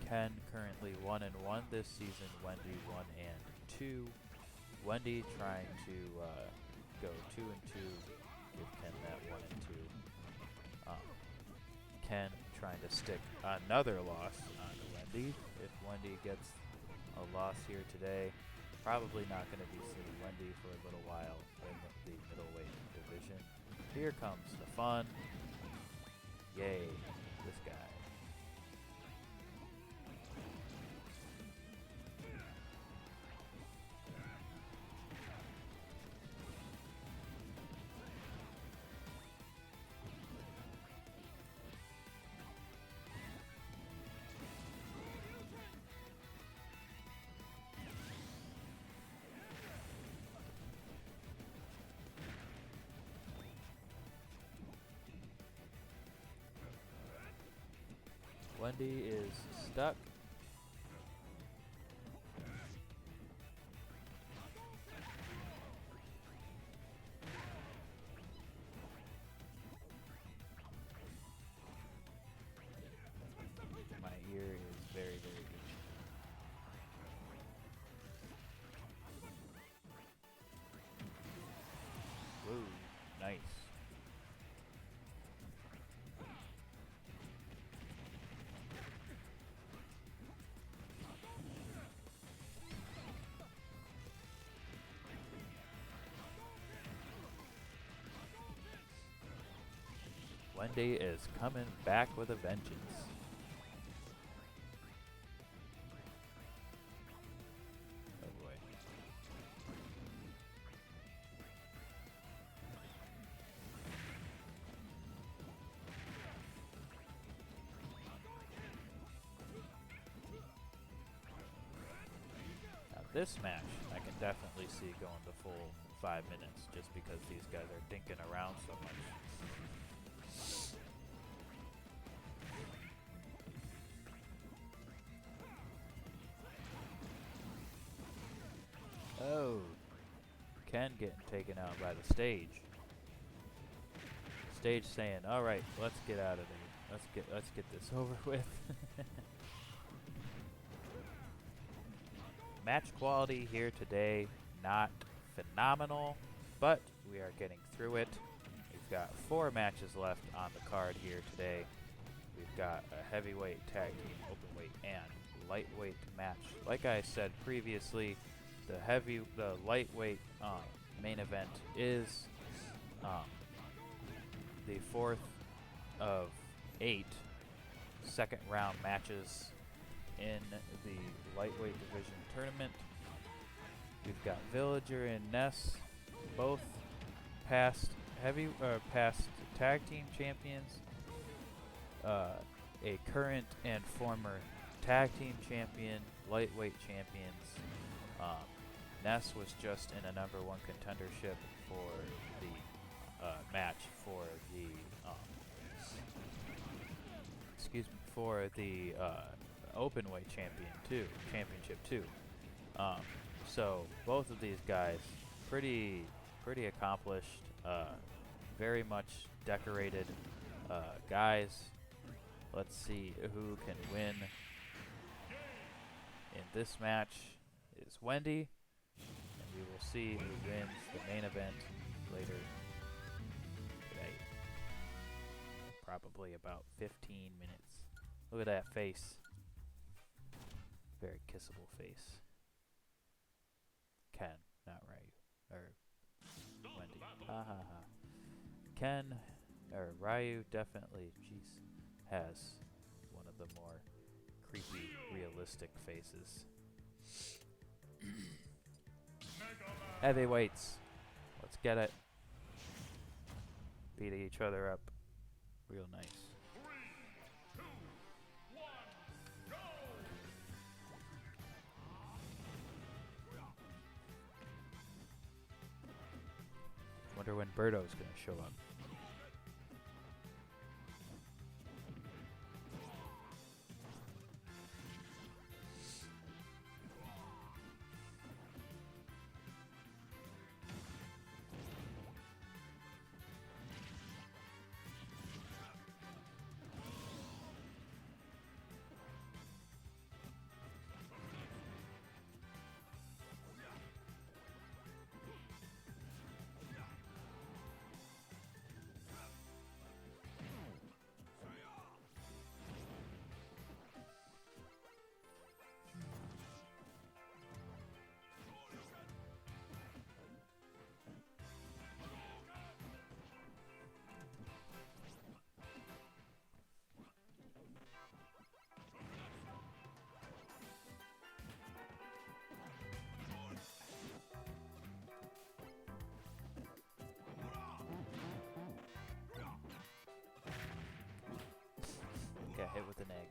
Ken currently 1-1 this season. Wendy 1-2. Wendy trying to go 2-2, give Ken that 1-2. Ken trying to stick another loss on Wendy. If Wendy gets a loss here today, probably not going to be seeing Wendy for a little while in the middleweight division. Here comes the fun. Yay, this guy. Wendy is stuck. My ear is very, very itchy. Woo, nice. Wendy is coming back with a vengeance. Oh boy. Now this match, I can definitely see going the full 5 minutes just because these guys are dinking around so much. Oh, Ken getting taken out by the stage. Stage saying, all right, let's get out of there. let's get this over with. Match quality here today, not phenomenal, but we are getting through it. We've got 4 matches left on the card here today. We've got a heavyweight, tag team, openweight, and lightweight match. Like I said previously, the lightweight main event is the 4th of 8 second round matches in the lightweight division tournament. We've got Villager and Ness, both past tag team champions, a current and former tag team champion, lightweight champions. Ness was just in a #1 contendership for the match for the Openweight championship too. So both of these guys, pretty accomplished, very much decorated guys. Let's see who can win in this match. Is Wendy, and we will see who wins the main event later today. Probably about 15 minutes. Look at that face. Very kissable face. Ken, not Ryu. Or Wendy. Ha ha ha. Ken, or Ryu, definitely, has one of the more creepy, realistic faces. Heavyweights. Let's get it. Beating each other up. Real nice. 3, 2, 1, go! Wonder when Birdo's gonna show up. Got hit with an egg.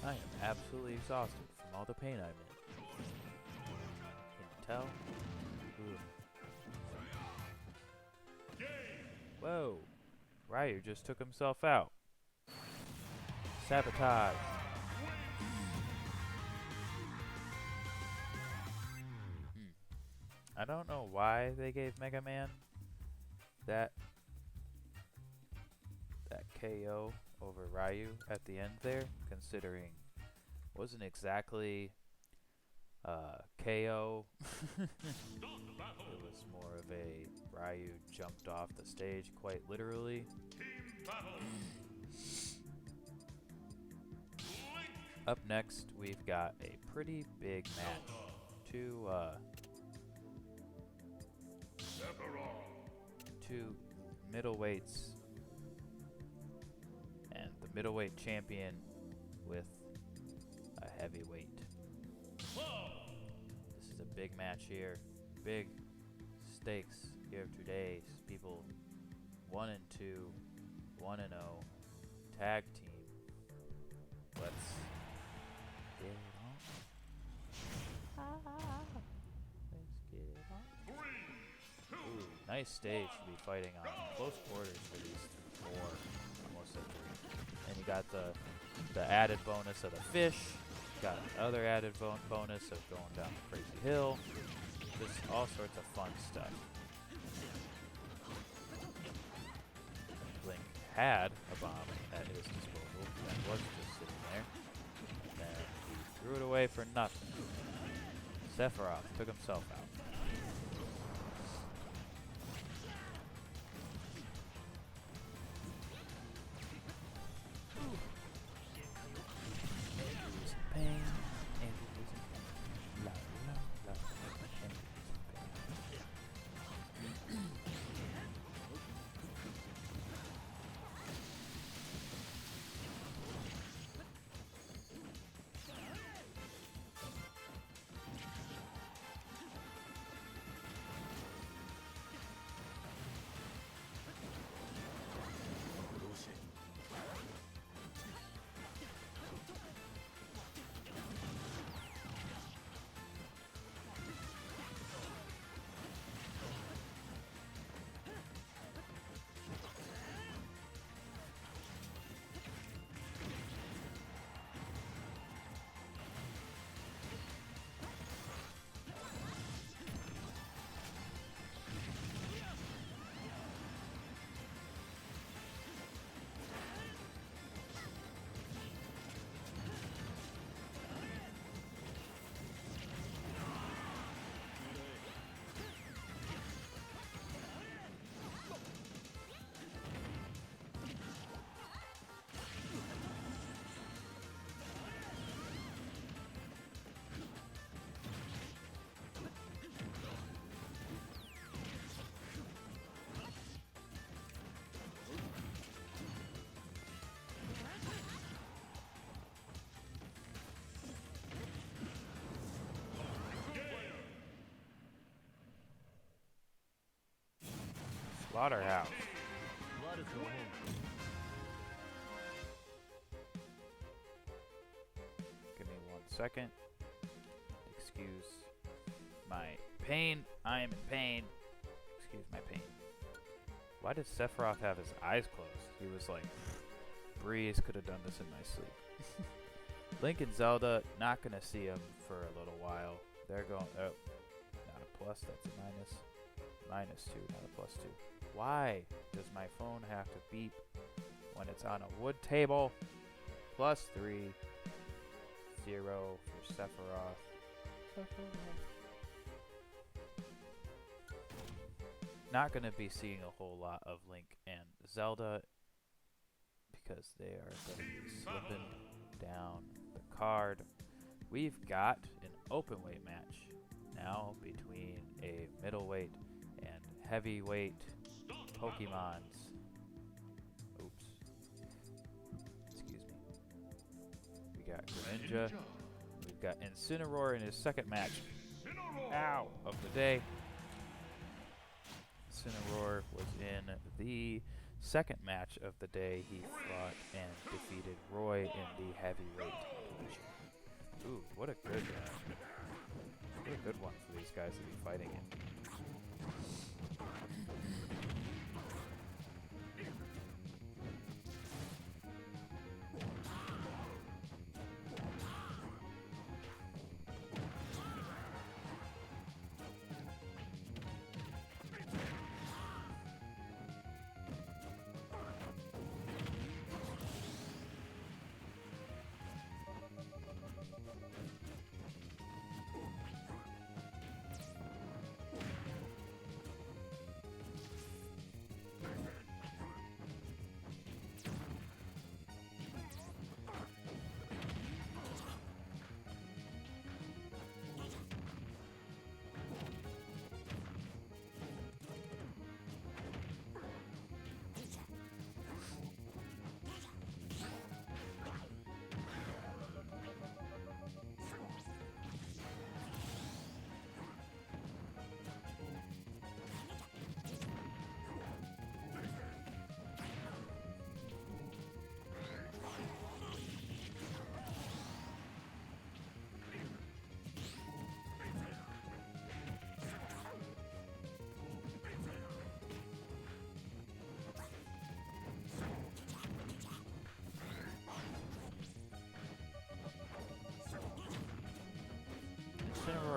I am absolutely exhausted from all the pain I'm in. Can you tell? Ooh. Whoa! Ryu just took himself out. Sabotage. I don't know why they gave Mega Man that KO over Ryu at the end there, considering wasn't exactly KO. It was more of a Ryu jumped off the stage quite literally. Up next, we've got a pretty big match. Two middleweights and the middleweight champion with a heavyweight. This is a big match here. Big stakes here today. People 1 and 2, 1 and 0, tag team. Let's get it on. Let's get it on. Ooh, nice stage to be fighting on. Close quarters for these four, almost at 3. And you got the added bonus of the fish. Got another added bonus of going down the crazy hill. Just all sorts of fun stuff. Link had a bomb at his disposal that was just sitting there. And then he threw it away for nothing. Sephiroth took himself out. Pain, and la, la, la, Slaughterhouse. Give me 1 second. Excuse my pain. I am in pain. Excuse my pain. Why did Sephiroth have his eyes closed? He was like, Breeze could have done this in my sleep. Link and Zelda, not going to see him for a little while. They're going, oh, not a plus, that's a minus. -2, not a +2. Why does my phone have to beep when it's on a wood table? +3, 0 for Sephiroth. Not going to be seeing a whole lot of Link and Zelda because they are going to be slipping down the card. We've got an openweight match now between a middleweight and heavyweight Pokemons. Oops. Excuse me. We got Greninja. We've got Incineroar in his second match of the day. Incineroar was in the second match of the day. He fought and defeated Roy in the heavyweight division. Ooh, what a good one for these guys to be fighting in.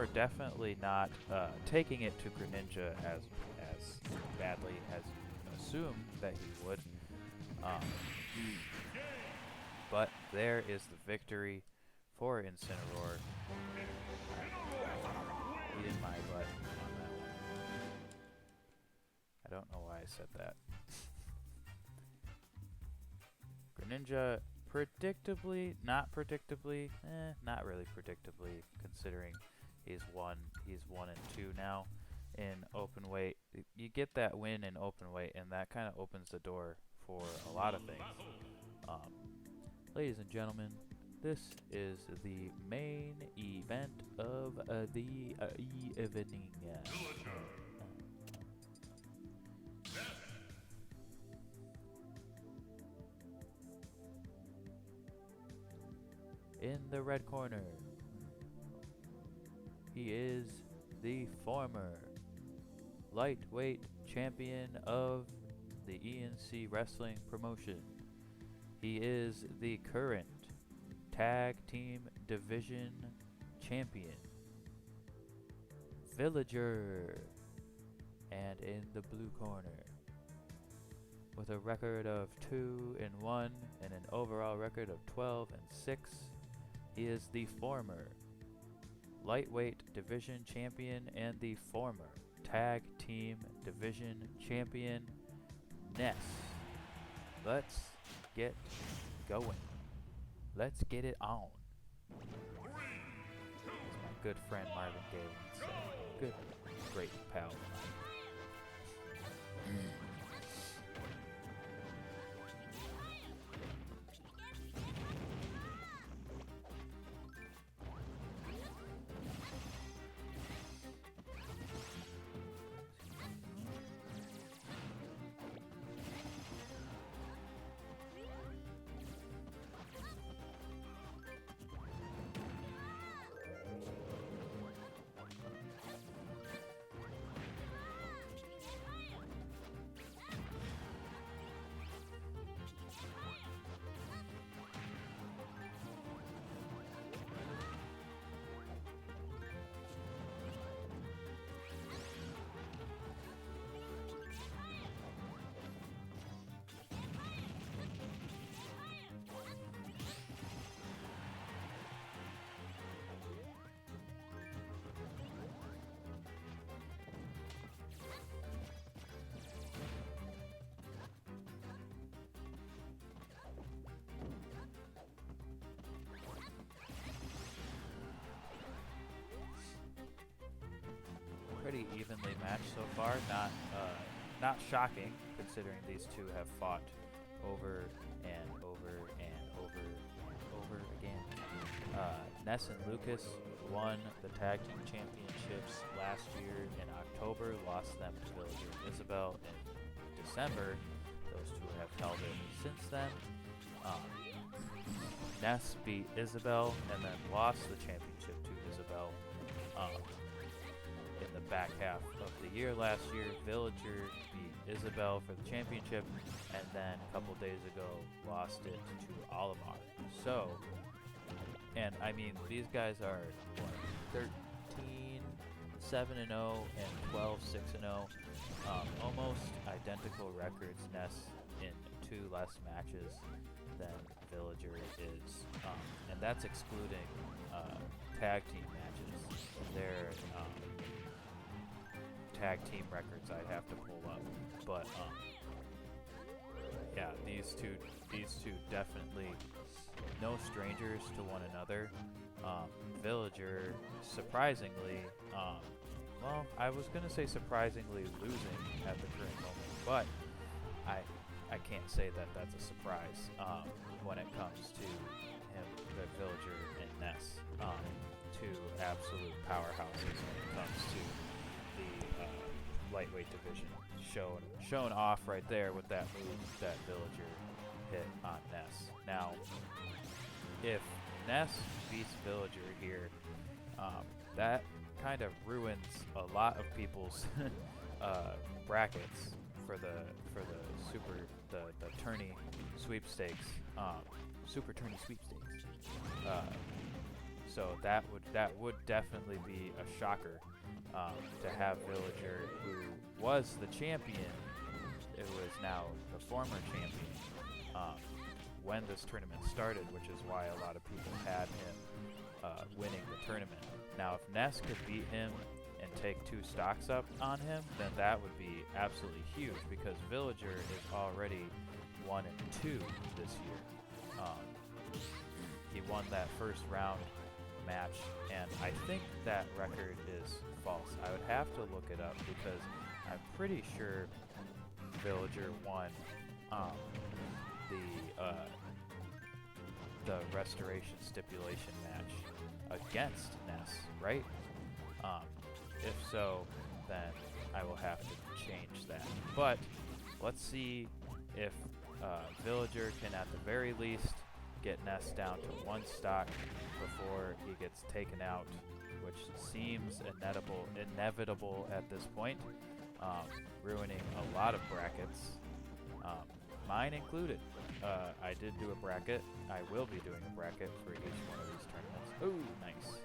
Incineroar definitely not taking it to Greninja as badly as you assume that he would. But there is the victory for Incineroar. Eating my butt on that one. I don't know why I said that. Greninja, predictably, not really predictably, considering he's 1 and 2 now in open weight. You get that win in open weight, and that kind of opens the door for a lot of things. Ladies and gentlemen, this is the main event of the evening. In the red corner, he is the former lightweight champion of the EnCWrestling promotion. He is the current tag team division champion, Villager. And in the blue corner, with a record of 2-1 and an overall record of 12-6, he is the former lightweight division champion and the former tag team division champion, Ness. Let's get going. Let's get it on. As my good friend Marvin Gaye would say. Good, great pal. Pretty evenly matched so far. Not shocking, considering these two have fought over and over and over and over again. Ness and Lucas won the tag team championships last year in October, lost them to Villager and Isabel in December. Those two have held it since then. Ness beat Isabel and then lost the championship to Isabel in the back half of the year last year. Villager beat Isabel for the championship, and then a couple days ago lost it to Olimar. So, and I mean, these guys are 13, 7-0 and 12, 6-0. Almost identical records. Ness in 2 less matches than Villager is, and that's excluding tag team matches. Their tag team records I'd have to pull up, but yeah, these two definitely no strangers to one another. Villager, surprisingly, well, I was gonna say surprisingly losing at the current moment, but I can't say that that's a surprise when it comes to him, the Villager and Ness, two absolute powerhouses when it comes to the lightweight division. Shown off right there with that move that Villager hit on Ness. Now, if Ness beats Villager here, that kind of ruins a lot of people's brackets for the tourney sweepstakes, super tourney sweepstakes. So that would definitely be a shocker to have Villager, who was the champion, it was now the former champion when this tournament started, which is why a lot of people had him winning the tournament. Now, if Ness could beat him and take 2 stocks up on him, then that would be absolutely huge, because Villager is already 1-2 this year. He won that first round match, and I think that record is false. I would have to look it up, because I'm pretty sure Villager won the restoration stipulation match against Ness, right? If so, then I will have to change that. But let's see if Villager can, at the very least, get Ness down to 1 stock before he gets taken out, which seems inevitable at this point, ruining a lot of brackets, mine included. I did do a bracket. I will be doing a bracket for each one of these tournaments. Ooh, nice.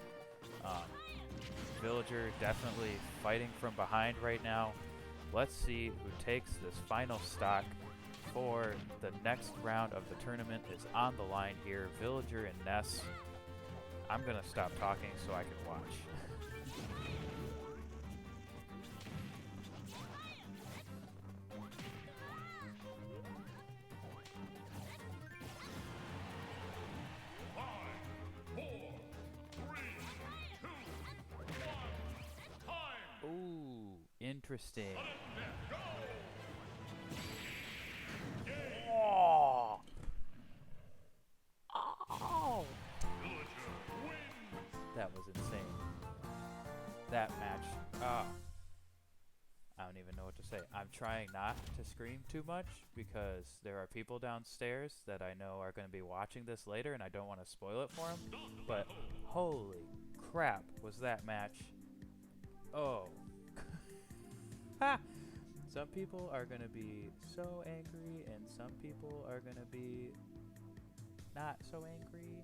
Villager definitely fighting from behind right now. Let's see who takes this final stock for the next round of the tournament is on the line here. Villager and Ness. I'm going to stop talking so I can watch. Ooh, interesting. Oh. Oh. That was insane. That match. I don't even know what to say. I'm trying not to scream too much because there are people downstairs that I know are going to be watching this later, and I don't want to spoil it for them. But holy crap, was that match? Oh. Ha! Some people are going to be so angry, and some people are going to be not so angry.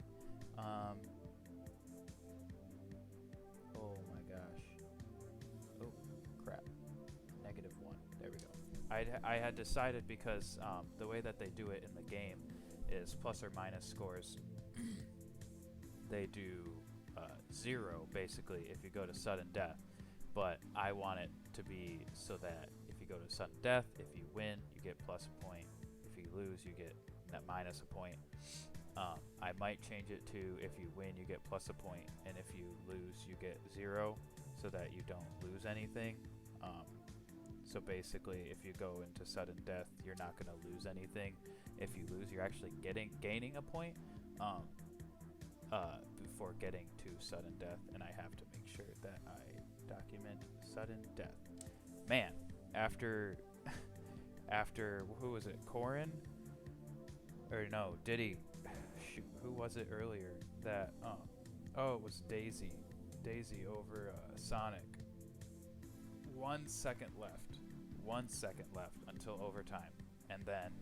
Oh my gosh. Oh, crap. -1. There we go. I had decided, because the way that they do it in the game is plus or minus scores. They do 0, basically, if you go to sudden death. But I want it to be so that if you go to sudden death, if you win, you get plus a point. If you lose, you get minus a point. I might change it to if you win, you get plus a point, and if you lose, you get 0, so that you don't lose anything. So basically, if you go into sudden death, you're not going to lose anything. If you lose, you're actually gaining a point before getting to sudden death, and I have to make sure that I document sudden death. Man, after who was it? Corin? Or no, Diddy. Shoot, who was it earlier? That oh, it was Daisy. Daisy over Sonic. 1 second left. 1 second left until overtime, and then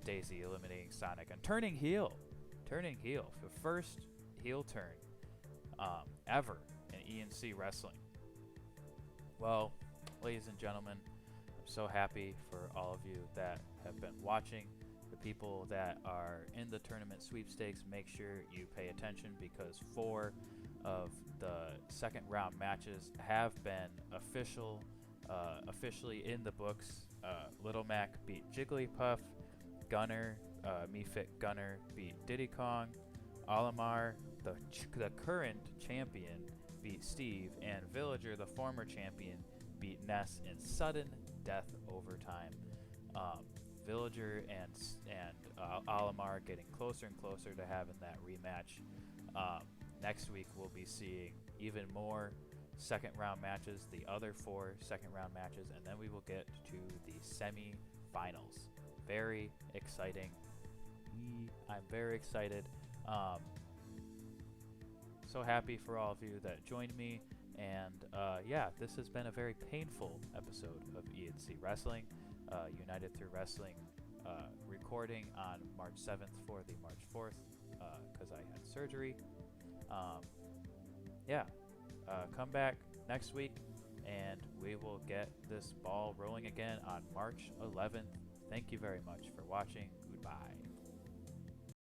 Daisy eliminating Sonic and turning heel. Turning heel. The first heel turn ever in EnCWrestling. Well, ladies and gentlemen, I'm so happy for all of you that have been watching. The people that are in the tournament sweepstakes, make sure you pay attention, because 4 of the second round matches have been officially in the books. Little Mac beat Jigglypuff. Gunner, MeFit Gunner beat Diddy Kong. Olimar, the current champion, beat Steve, and Villager, the former champion, beat Ness in sudden death overtime. Villager and Olimar getting closer and closer to having that rematch. Next week we'll be seeing even more second round matches, the other 4 second round matches, and then we will get to the semi-finals. Very exciting. I'm very excited. So happy for all of you that joined me, and yeah, this has been a very painful episode of EnCWrestling, United Through Wrestling, recording on March 7th for the March 4th, because I had surgery. Yeah, come back next week, and we will get this ball rolling again on March 11th. Thank you very much for watching. Goodbye.